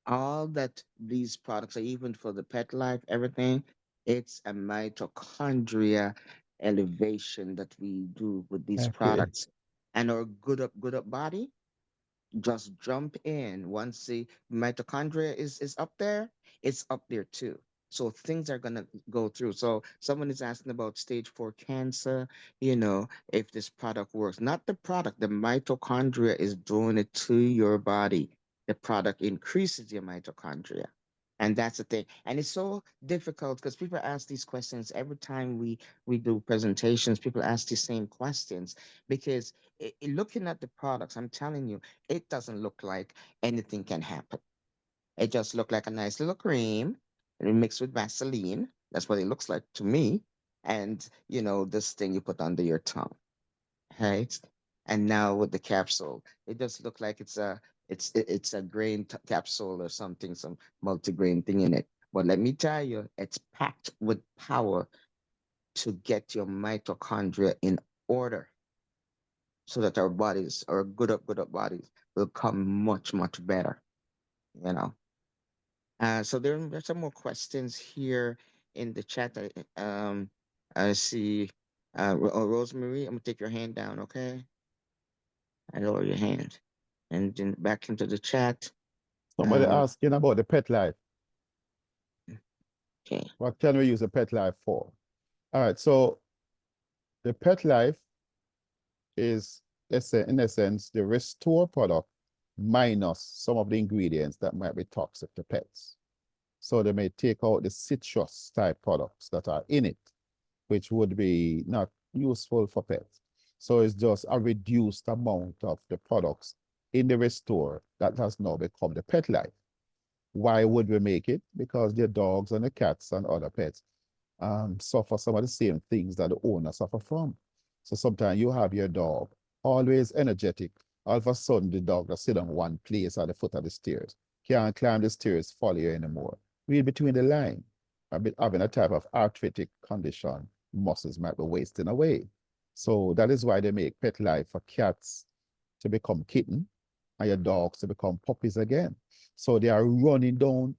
All that these products are, even for the pet life, everything, it's a mitochondria elevation that we do with these Okay. products. And our good up body just jump in. Once the mitochondria is up there, it's up there too. So things are gonna go through. So someone is asking about stage 4 cancer, if this product works. Not the product, the mitochondria is doing it to your body. The product increases your mitochondria. And that's the thing. And it's so difficult because people ask these questions every time we do presentations. People ask the same questions because looking at the products, I'm telling you, it doesn't look like anything can happen. It just looked like a nice little cream and mixed with Vaseline. That's what it looks like to me. And this thing you put under your tongue, right? And now with the capsule, it does look like it's a capsule or something, some multi-grain thing in it. But let me tell you, it's packed with power to get your mitochondria in order so that our bodies, our good up bodies, will come much, much better, you know. So there's some more questions here in the chat. I see, Rosemary, I'm gonna take your hand down, okay? I lower your hand, and then back into the chat. Somebody Um, asking about the pet life. okay. What can we use the pet life for? All right, so the pet life is, in essence, the restore product minus some of the ingredients that might be toxic to pets. So they may take out the citrus type products that are in it, which would be not useful for pets. So it's just a reduced amount of the products in the restore that has now become the pet life. Why would we make it? Because the dogs and the cats and other pets suffer some of the same things that the owner suffer from. So sometimes you have your dog always energetic. All of a sudden, the dog just sit on one place at the foot of the stairs. Can't climb the stairs, follow you anymore. Read between the line. A bit having a type of arthritic condition, muscles might be wasting away. So that is why they make pet life for cats to become kitten and your dogs to become puppies again. So they are running down.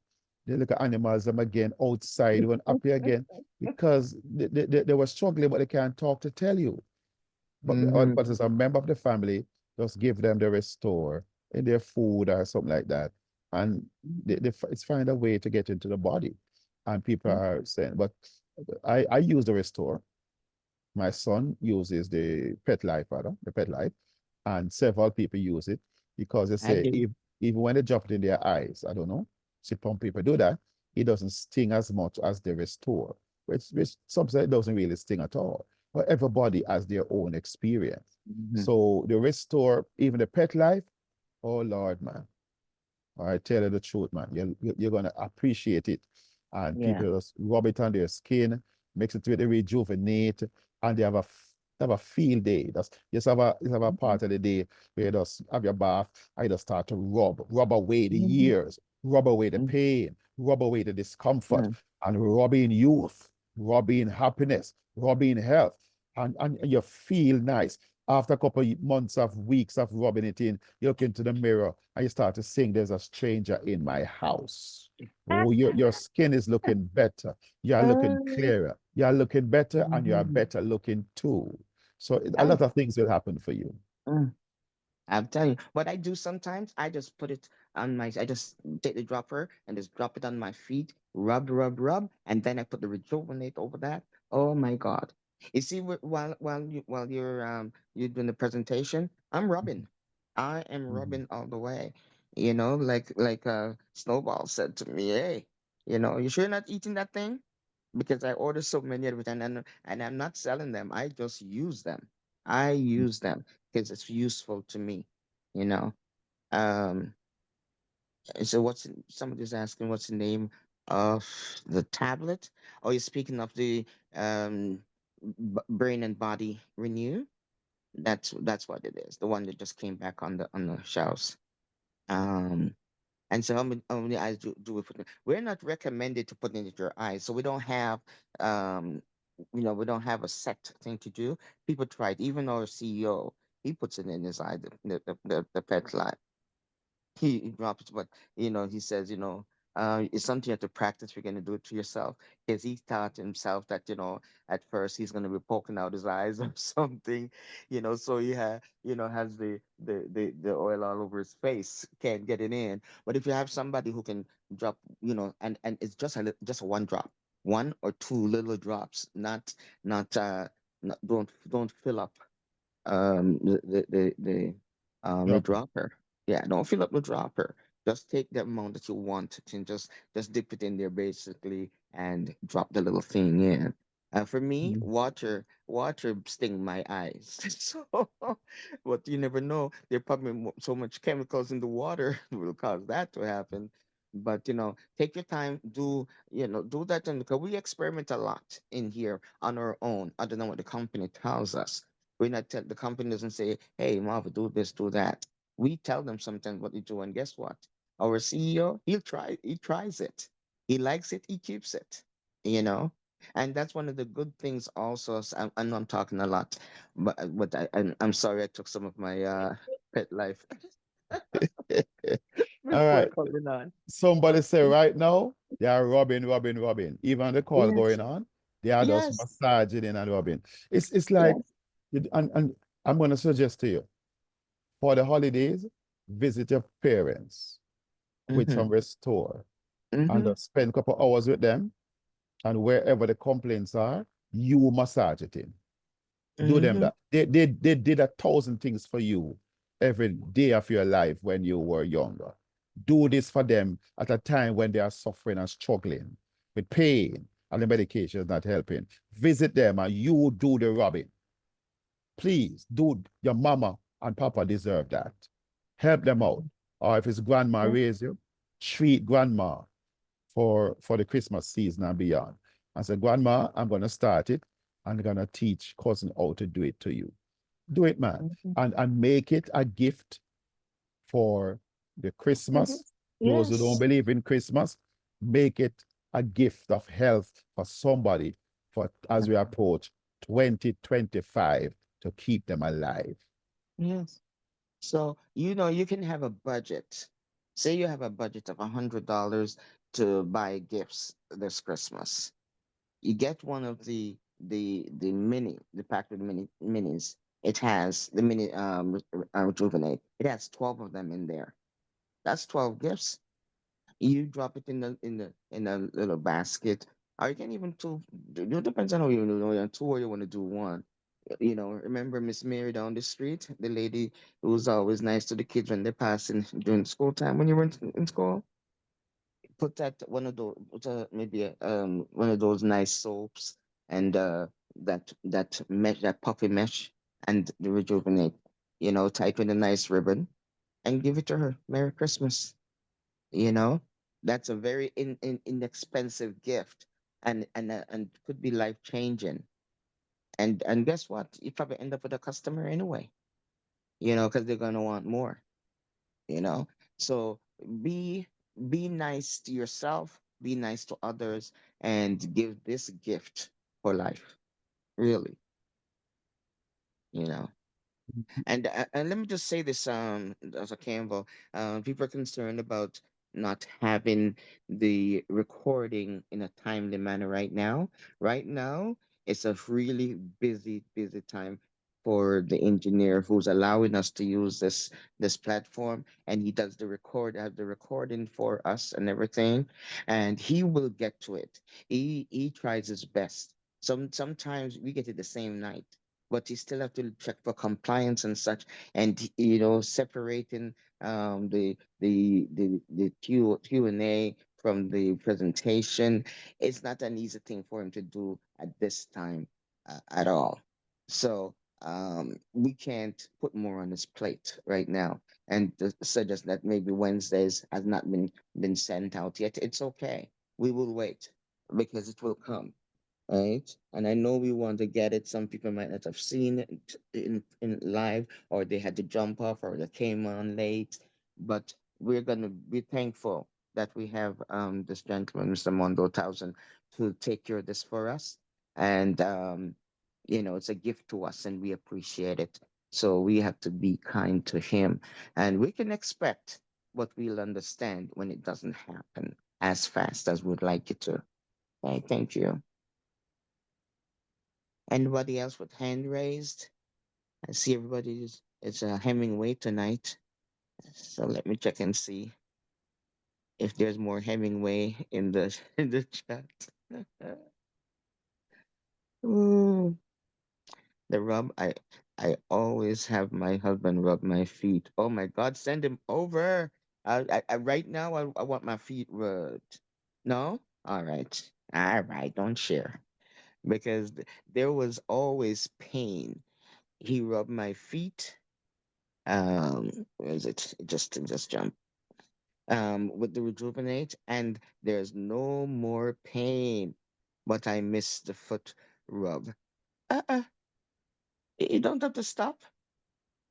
They look at animals them again outside when happy again because they were struggling, but they can't talk to tell you. Mm-hmm. But as a member of the family, just give them the restore in their food or something like that. And it's find a way to get into the body. And people are saying, but I use the restore. My son uses the pet life, rather, the pet life, and several people use it because they I say do. if even when they drop it in their eyes, I don't know, some people do that, it doesn't sting as much as the restore, which some say it doesn't really sting at all. But everybody has their own experience. Mm-hmm. So the restore, even the pet life, oh Lord, man. I tell you the truth, man. You're gonna appreciate it. And Yeah. people just rub it on their skin, mix it with the rejuvenate, and they have a field day. That's just have a part of the day where you just have your bath, and you just start to rub away the Mm-hmm. years, rub away the pain, rub away the discomfort, Mm-hmm. and rub in youth, rub in happiness, rub in health, and you feel nice. After a couple of months of weeks of rubbing it in, you look into the mirror and you start to sing, "There's a stranger in my house." Oh, your skin is looking better. You are looking clearer. You are looking better and you are Mm-hmm. better looking too. So a lot of things will happen for you. I'm telling you, what I do sometimes, I just put it on my, I just take the dropper and just drop it on my feet, rub, and then I put the rejuvenate over that. Oh my God! You see, while you're doing the presentation, I'm rubbing. I am Mhm. rubbing all the way. Like Snowball said to me, "Hey, you sure you're not eating that thing?" Because I order so many of it, and I'm not selling them. I just use them. I use them because it's useful to me, you know. Um, so somebody's asking what's the name of the tablet? Oh, you're speaking of the um brain and body renew. That's what it is. The one that just came back on the shelves. Um, and so how many eyes do we put in? We're not recommended to put in your eyes, so we don't have um we don't have a set thing to do. People try it. Even our CEO, he puts it in his eye, the pet lie. He drops, but he says, it's something you have to practice. You're going to do it to yourself, because he thought himself that at first he's going to be poking out his eyes or something, so he has the oil all over his face, can't get it in. But if you have somebody who can drop, and it's just one drop, one or two little drops, not don't fill up the Okay. dropper. Yeah, don't fill up the dropper. Just take the amount that you want and just dip it in there basically and drop the little thing in. For me, Mhm. water sting my eyes. So, but you never know. There probably so much chemicals in the water will cause that to happen. But take your time. Do that, and because we experiment a lot in here on our own, other than what the company tells us. The company doesn't say, "Hey, Marva, do this, do that." We tell them sometimes what to do, and guess what? Our CEO, he tries it. He likes it, he keeps it. You know, and that's one of the good things. Also, I know I'm talking a lot, but I'm sorry I took some of my pet life All before right. coming on. Somebody say right now, they are rubbing, rubbing, rubbing. Even the call Yes, going on, they are just yes, massaging in and rubbing. It's like, yes. and I'm going to suggest to you, for the holidays, visit your parents with Mm-hmm. some restore and Mm-hmm. just spend a couple hours with them, and wherever the complaints are, you massage it in. Do them Mm-hmm. that. They did 1,000 things for you every day of your life when you were younger. Do this for them at a time when they are suffering and struggling with pain and the medication is not helping. Visit them and you do the rubbing. Please, do. Your mama and papa deserve that. Help them out. Or if it's grandma Yeah. raise you, treat grandma for the Christmas season and beyond. I said, Grandma, I'm going to start it. I'm going to teach cousin how to do it to you. Do it, man. Mm-hmm. And make it a gift for the Christmas. Yes. Those who don't Yes. believe in Christmas, make it a gift of health for somebody for as we approach 2025 to keep them alive. Yes. So, you can have a budget. Say you have a budget of $100 to buy gifts this Christmas. You get one of the pack with minis. It has the mini rejuvenate. It has 12 of them in there. That's 12 gifts. You drop it in a little basket. Or you can even two. It depends on how you know, two, or you want to do one. Remember Miss Mary down the street, the lady who was always nice to the kids when they're passing during school time when you were in school? Put that one of those, maybe one of those nice soaps, and that mesh, that puffy mesh, and the rejuvenate. Type in a nice ribbon and give it to her. Merry Christmas. You know, that's a very inexpensive gift, and could be life changing. And guess what? You probably end up with a customer anyway. Because they're gonna want more. you know so be be nice to yourself, be nice to others, and give this gift for life, really. you know and let me just say this, as a Campbell, people are concerned about not having the recording in a timely manner right now. It's a really busy time for the engineer who's allowing us to use this platform, and he does the recording for us and everything, and he will get to it. He tries his best. Sometimes we get it the same night, but you still have to check for compliance and such, and separating the Q&A from the presentation. It's not an easy thing for him to do at this time, at all. So we can't put more on his plate right now, and suggest that maybe Wednesdays has not been sent out yet. It's okay, we will wait, because it will come, right? And I know we want to get it. Some people might not have seen it in live, or they had to jump off, or they came on late. But we're gonna be thankful that we have this gentleman, Mr. Mondo Thousand, to take care of this for us. and it's a gift to us, and we appreciate it. So we have to be kind to him, and we can expect what we'll understand when it doesn't happen as fast as we'd like it to. Okay, thank you. Anybody else with hand raised? I see everybody's. It's a Hemingway tonight, so let me check and see if there's more Hemingway in the in the chat. Ooh, the rub. I always have my husband rub my feet. Oh my God, send him over. Right now I want my feet rubbed. No, all right. Don't share because there was always pain. He rubbed my feet. Where is it? Just jump. With the rejuvenate, and there's no more pain. But I miss the foot rub. Uh-uh. You don't have to stop.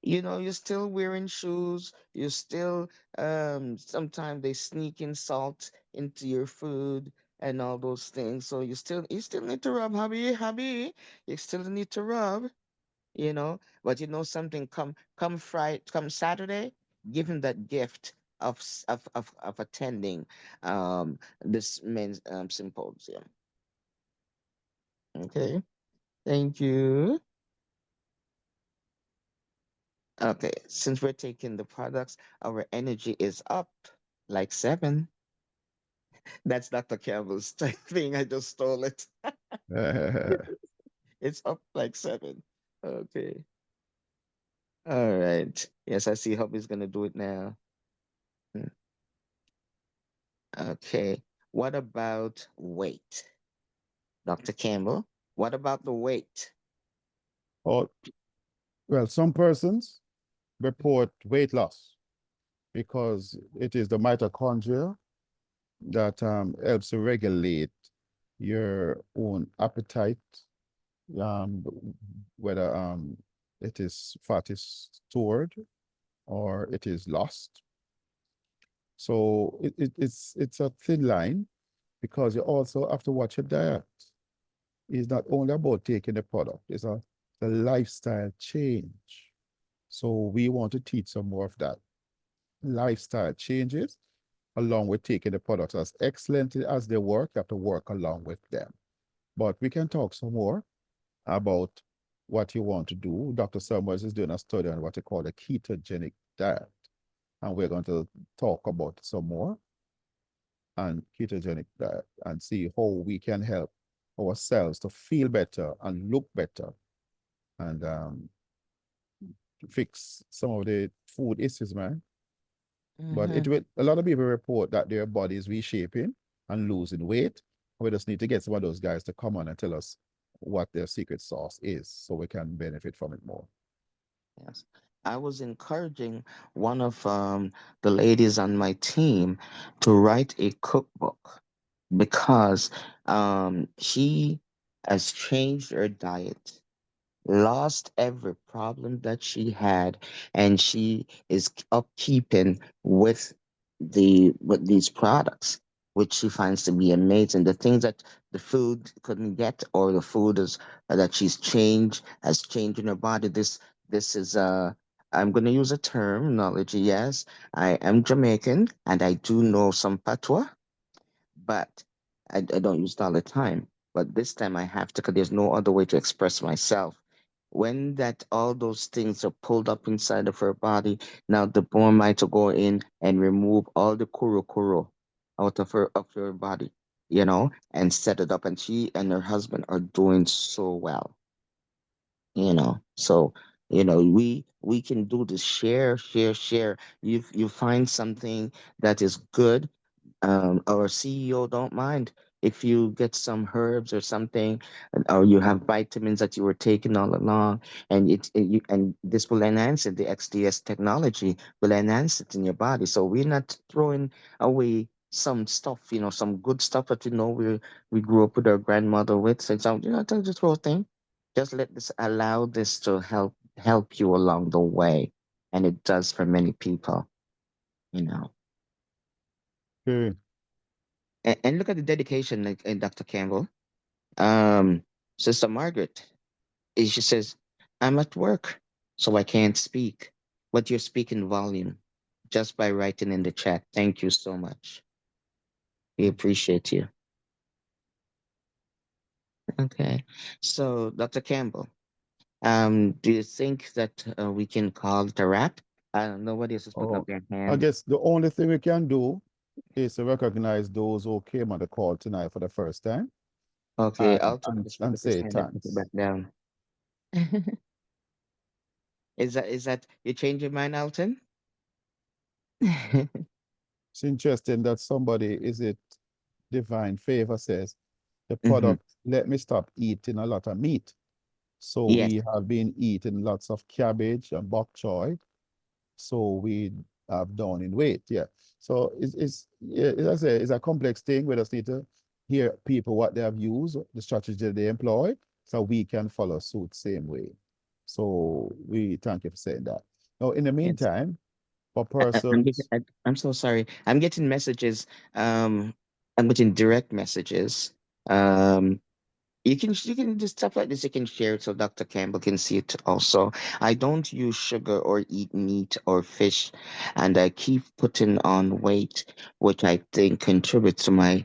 You're still wearing shoes. You still sometimes they sneak in salt into your food and all those things. So you still need to rub, hubby. You still need to rub. But something, come Friday, come Saturday, give him that gift of attending this men's symposium. Okay, thank you. Okay, since we're taking the products, our energy is up like 7. That's Dr. Campbell's thing. I just stole it. It's up like 7. Okay. All right. Yes, I see hubby's gonna do it now. Hmm. Okay. What about weight? Dr. Campbell, what about the weight? Oh, well, some persons report weight loss because it is the mitochondria that helps to regulate your own appetite, um, whether it is fat is stored or it is lost. So it's a thin line because you also have to watch your diet. It's not only about taking the product, it's a lifestyle change. So we want to teach some more of that. Lifestyle changes along with taking the products as excellent as they work, you have to work along with them. But we can talk some more about what you want to do. Dr. Summers is doing a study on what they call a ketogenic diet. And we're going to talk about some more on ketogenic diet and see how we can help ourselves to feel better and look better and fix some of the food issues, man. But Mm-hmm. a lot of people report that their body is reshaping and losing weight. We just need to get some of those guys to come on and tell us what their secret sauce is so we can benefit from it more. Yes. I was encouraging one of the ladies on my team to write a cookbook because she has changed her diet, lost every problem that she had, and she is upkeeping with these products, which she finds to be amazing. The things that the food couldn't get, or the food is that she's changed has changed in her body. This is I'm going to use a terminology. Yes, I am Jamaican and I do know some patois, but I don't use it all the time. But this time I have to, because there's no other way to express myself. When that all those things are pulled up inside of her body, now the bone might to go in and remove all the kuro out of her body, and set it up. And she and her husband are doing so well, So we can do this, share. You find something that is good. Our CEO don't mind if you get some herbs or something, or you have vitamins that you were taking all along, and this will enhance it. The XDS technology will enhance it in your body. So we're not throwing away some stuff, some good stuff that we grew up with our grandmother with. So don't just throw thing. Just allow this to help you along the way, and it does for many people. You know. Okay. And look at the dedication, like Dr. Campbell. Um, Sister Margaret, she says, I'm at work, so I can't speak. But you're speaking volume just by writing in the chat. Thank you so much. We appreciate you. Okay. So, Dr. Campbell, do you think that we can call it a wrap? Nobody else is putting up Oh, their I hand. guess the only thing we can do is to recognize those who came on the call tonight for the first time Okay, and Alton just put and up his say hand and put it thanks. back down. Is that you change your mind, Alton? It's interesting that somebody, is it Divine Favor, says the Hmm. product, let me stop eating a lot of meat. So Yes. we have been eating lots of cabbage and bok choy. So we have down in weight. Yeah. So yeah, as I say, it's a complex thing. We just need to hear people what they have used, the strategy they employ, so we can follow suit same way. So we thank you for saying that. Now, in the Yes. meantime, for I'm getting, persons, I'm so sorry. I'm getting messages. I'm getting direct messages. Um, you can do stuff like this. You can share it so Dr. Campbell can see it also. I don't use sugar or eat meat or fish, and I keep putting on weight, which I think contributes to my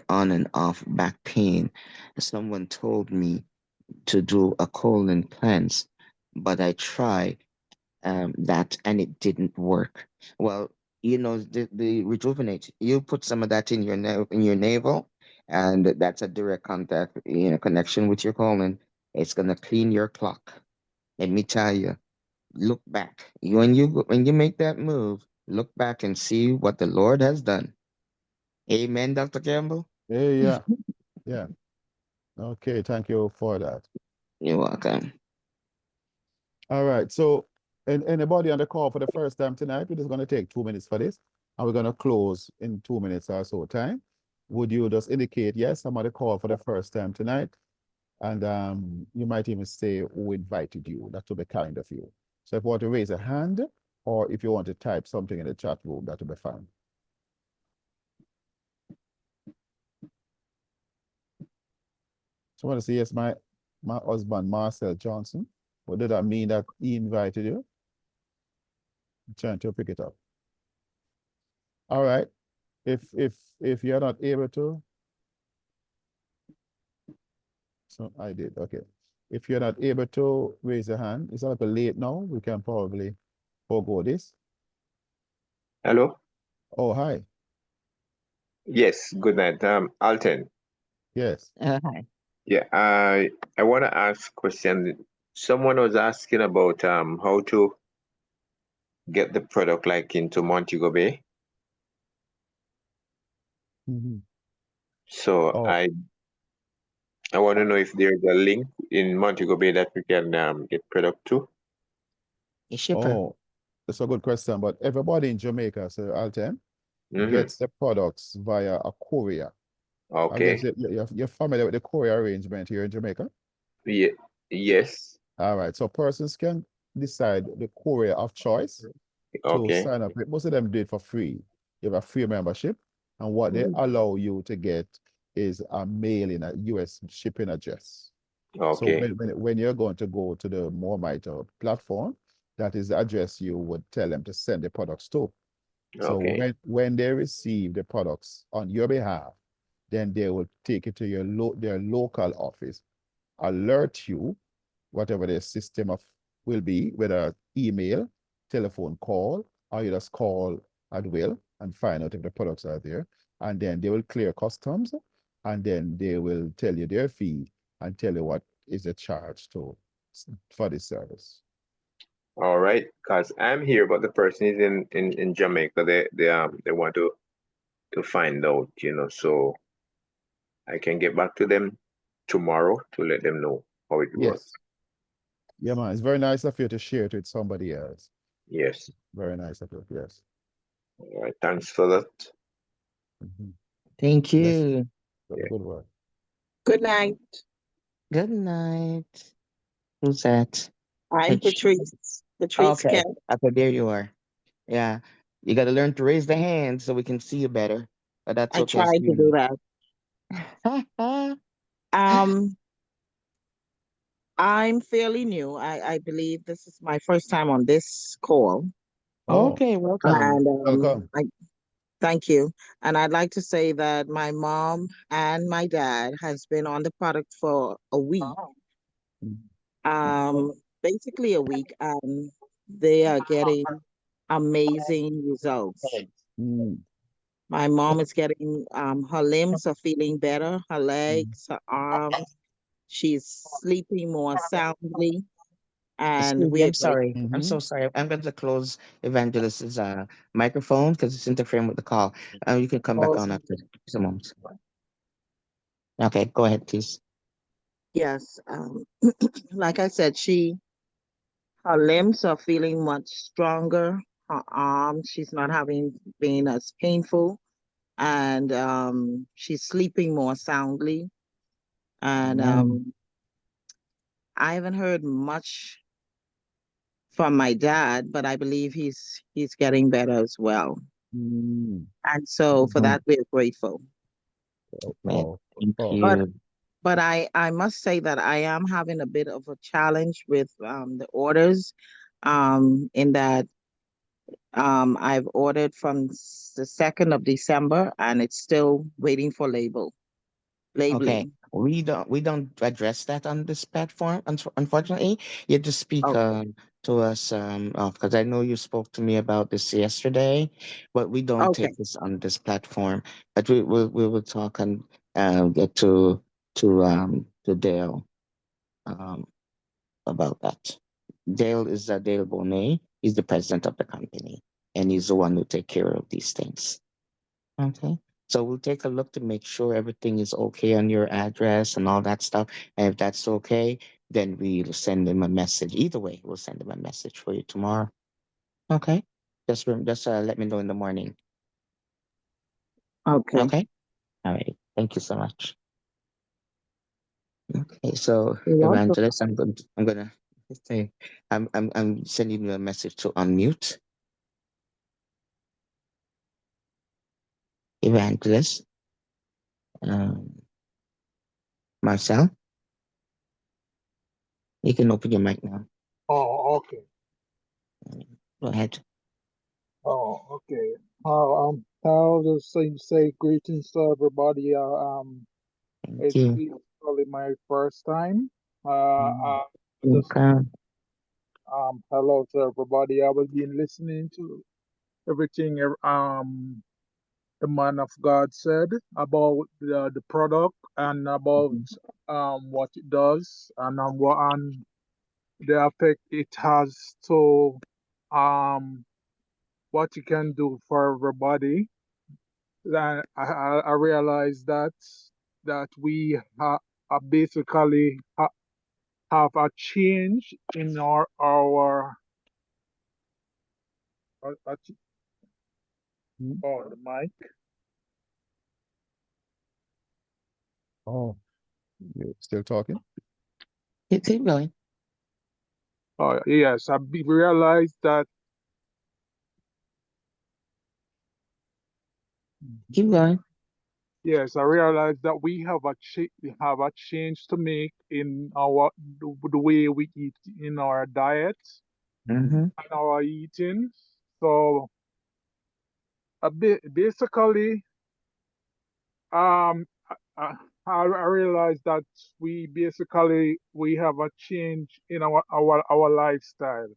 on and off back pain. Someone told me to do a colon cleanse, but I tried that and it didn't work. Well, the rejuvenate. You put some of that in your navel, and that's a direct contact, connection with your colon. It's gonna clean your clock. Let me tell you. Look back. When you make that move, look back and see what the Lord has done. Amen, Dr. Campbell. hey, yeah, yeah. Okay, thank you for that. You're welcome. All right. So, and anybody on the call for the first time tonight, we're just going to take 2 minutes for this, and we're going to close in 2 minutes or so time. Would you just indicate, yes, I'm on the call for the first time tonight? And you might even say who invited you. That would be kind of you. So if you want to raise a hand, or if you want to type something in the chat room, that would be fine. So I want to say, yes, my husband, Marcel Johnson. What did that mean that he invited you? I'm trying to pick it up. All right. If you're not able to, so I did, okay. If you're not able to raise your hand, it's a little late now. We can probably forego this. Hello? Oh, hi. Yes, good night. Alton. Yes. Hi. Yeah, I want to ask a question. Someone was asking about how to get the product like into Montego Bay. Mhm. So Oh, I want to know if there's a link in Montego Bay that we can get product to. A shipper. oh, that's a good question. But everybody in Jamaica, so Alton, Mm-hmm. gets the products via a courier. I guess Okay. you're familiar with the courier arrangement here in Jamaica. Yeah. Yes. All right. So persons can decide the courier of choice to Okay. sign up. Most of them do it for free. You have a free membership, and what they Mm. allow you to get is a mail in a US shipping address. So Okay. when you're going to go to the Mormite platform, that is the address you would tell them to send the products to. So Okay. when they receive the products on your behalf, then they will take it to their local office, alert you, whatever their system of will be, whether email, telephone call, or you just call at will and find out if the products are there. And then they will clear customs, and then they will tell you their fee and tell you what is the charge for this service. All right. Because I'm here, but the person is in Jamaica. They want to find out, so I can get back to them tomorrow to let them know how it works. Yes. Yeah, man. It's very nice of you to share it with somebody else. Yes. Very nice of you. Yes. All right. Thanks for that. Mhm. Thank Yes. you. Yeah. Good work. Good night. Good night. Who's that? I'm Patrice. Patrice Okay. Kemp. Okay, there you are. Yeah. You got to learn to raise the hand so we can see you better. But that's I okay, tried to do sweetie. that. Um, I'm fairly new. I believe this is my first time on this call. Oh, Okay, welcome. And welcome. I thank you. And I'd like to say that my mom and my dad has been on the product for a week. Um, Basically a week, and they are getting amazing results. Mm, My mom is getting her limbs are feeling better, her mm, legs, her arms. She's sleeping more soundly, and Excuse we me, are I'm sorry. I'm mhm. so sorry. I'm going to close Evangelist's microphone because it's interfering with the call. You can come back on after just a moment. Okay, go ahead, please. yes, like I said, her limbs are feeling much stronger. Her arms, she's not having been as painful, and she's sleeping more soundly. And Amen. I haven't heard much from my dad, but I believe he's getting better as well. Mm, And so for Mhm. that, we're grateful. Right. oh, Thank oh, But you. but I must say that I am having a bit of a challenge with the orders, in that I've ordered from the 2nd of December and it's still waiting for Okay. labeling. We don't address that on this platform. Unfortunately, you have to speak Okay. to us because I know you spoke to me about this yesterday, but we don't Okay. take this on this platform. But we will talk and get to Dale um about that. Dale is Dale Bonet. He's the president of the company, and he's the one who take care of these things. Okay. So we'll take a look to make sure everything is okay on your address and all that stuff. And if that's okay, then we'll send him a message. Either way, we'll send him a message for you tomorrow. Okay. Just let me know in the morning. Okay. Okay. All right. Thank you so much. Okay. So You're welcome. Evangelist, I'm gonna say I'm sending you a message to unmute. Evangelist, um, Marcel, you can open your mic now. Oh, okay. Go ahead. Oh, okay. How does you say greetings to everybody? Thank It's you. probably my first time. Mm. Just Welcome. hello to everybody. I was been listening to everything the man of God said about the product and about what it does and what and the effect it has to what it can do for everybody. Then I realized that we basically have a change in uh, mm, oh, the mic. oh, you still talking? Keep going. Oh yes, realized that Keep going. yes, I realized that we have a change to make in the way we eat in our diet Mm, Mm-hmm. and our eating. So a bit basically Um, I, I realized that we have a change in our lifestyle.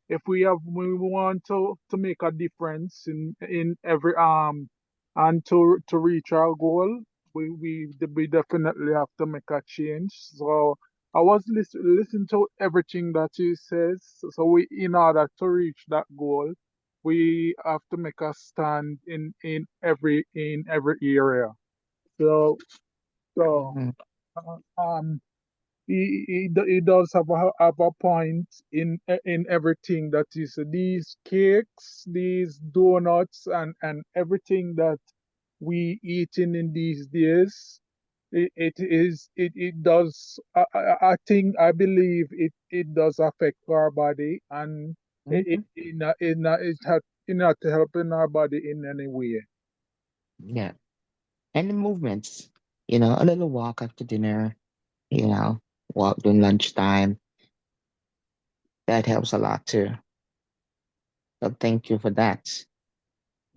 If we want to make a difference in every and to reach our goal, we definitely have to make a change. So I was listen to everything that he says. So we in order to reach that goal, we have to make a stand in every area. So, so Mm-hmm. he does have a point in everything that is these cakes, these donuts, and everything that we eating in these days. It does. I think I believe it does affect our body, and Mm-hmm. it not helping our body in any way. Yeah. And the movements, a little walk after dinner, you know, walk during lunchtime. That helps a lot too. So thank you for that.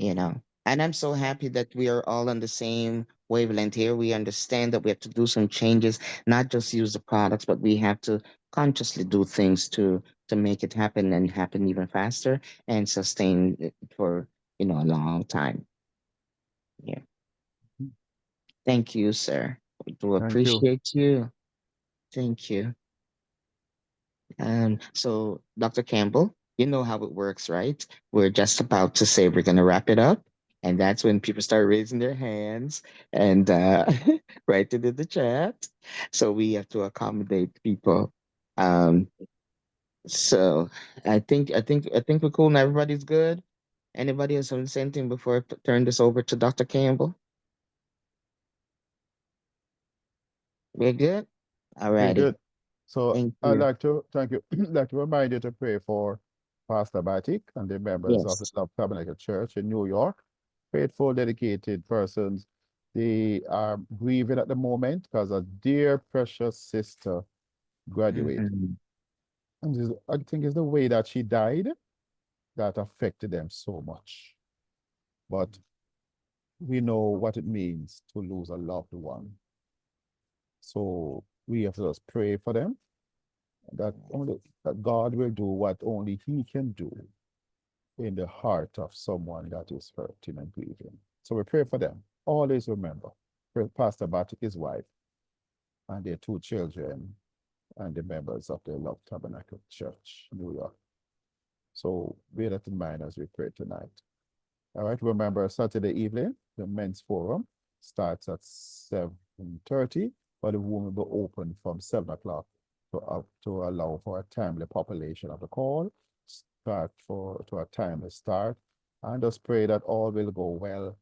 And I'm so happy that we are all on the same wavelength here. We understand that we have to do some changes, not just use the products, but we have to consciously do things to make it happen and happen even faster and sustain it for a long time. Yeah. Thank you, sir. We do Thank you. appreciate you. Thank you. So, Dr. Campbell, you know how it works, right? We're just about to say we're going to wrap it up. And that's when people start raising their hands and write it in the chat. So we have to accommodate people. Um, so I think we're cool and everybody's good. Anybody else have the same thing before I turn this over to Dr. Campbell? We're good? We're Alrighty. good. So Thank I'd you. like to thank you. Like to remind you to pray for Pastor Batik and the members of the Yes. Love Tabernacle Church in New York. Faithful, dedicated persons. They are grieving at the moment because a dear, precious sister graduated. Mhm. And I think it's the way that she died that affected them so much. But we know what it means to lose a loved one. So we have to just pray for them that God will do what only He can do in the heart of someone that is hurting and grieving. So we pray for them. Always remember, Pastor Batik, his wife, and their two children, and the members of the Love Tabernacle Church, New York. So bear that in mind as we pray tonight. All right, remember Saturday evening, the men's forum starts at 7:30, but the room will be open from 7 o'clock to allow for a timely population of the call, to a timely start, and just pray that all will go well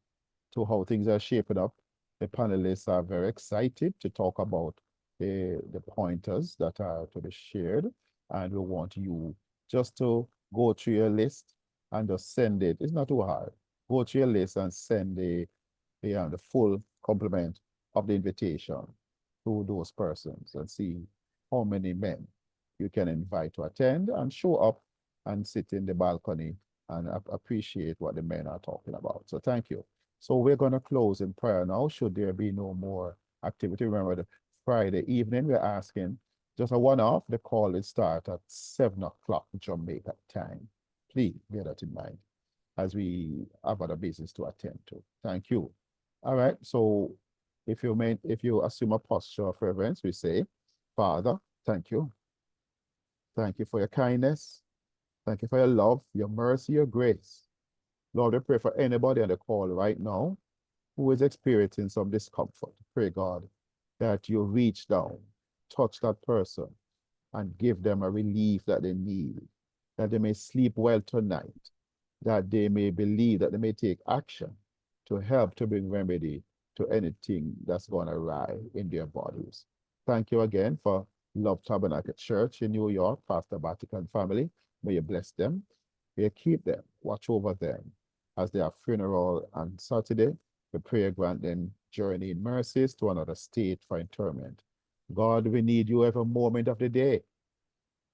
to how things are shaping up. The panelists are very excited to talk about the pointers that are to be shared, and we want you just to go through your list and just send it. It's not too hard. Go through your list and send the full complement of the invitation to those persons and see how many men you can invite to attend and show up and sit in the balcony and appreciate what the men are talking about. So thank you. So we're going to close in prayer now. Should there be no more activity, remember the Friday evening, we're asking just a one-off. The call will start at 7 o'clock Jamaica time. Please bear that in mind as we have other business to attend to. Thank you. All right. So if you assume a posture of reverence, we say, Father, thank you. Thank you for your kindness. Thank you for your love, your mercy, your grace. Lord, we pray for anybody on the call right now who is experiencing some discomfort. Pray, God, that you reach down, touch that person, and give them a relief that they need, that they may sleep well tonight, that they may believe, that they may take action to help to bring remedy to anything that's going awry in their bodies. Thank you again for Love Tabernacle Church in New York, Pastor Vatican family. May you bless them. May you keep them, watch over them as their funeral on Saturday. We pray grant them journey in mercies to another state for interment. God, we need you every moment of the day.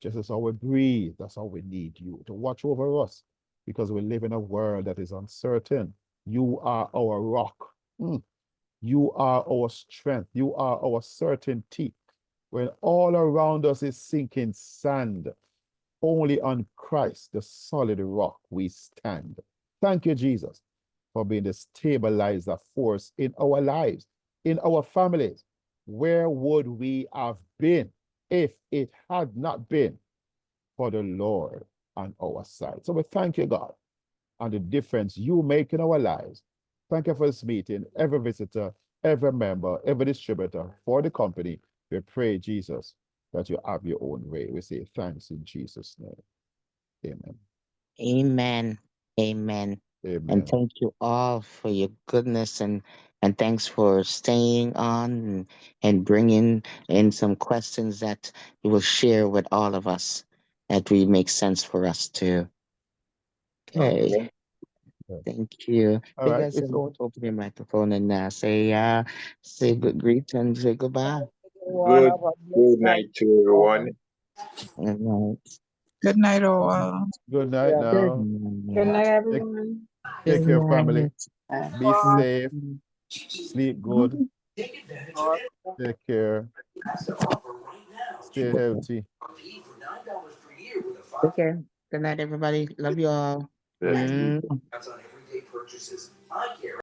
Just as how we breathe, that's how we need you to watch over us because we live in a world that is uncertain. You are our rock. You are our strength. You are our certainty. When all around us is sinking sand, only on Christ, the solid rock, we stand. Thank you, Jesus, for being the stabilizer force in our lives, in our families. Where would we have been if it had not been for the Lord on our side? So we thank you, God, and the difference you make in our lives. Thank you for this meeting, every visitor, every member, every distributor for the company. We pray, Jesus, that you have your own way. We say thanks in Jesus' name. Amen. Amen. Amen. And Amen. thank you all for your goodness and thanks for staying on and bringing in some questions that you will share with all of us that will make sense for us too. Okay. Yeah. Thank you. All You right. guys If can open your microphone and say good greet and say goodbye. Everyone Good have a good blessed night night. to everyone. Good night. Good night, all. Good night Yeah. Good now. Good night. night, Take, everyone. take Good care, family. night. Be Bye. safe. Sleep good. Bye. Take care. Stay healthy. Take care. Good night, everybody. Love you all. Yes. Mm.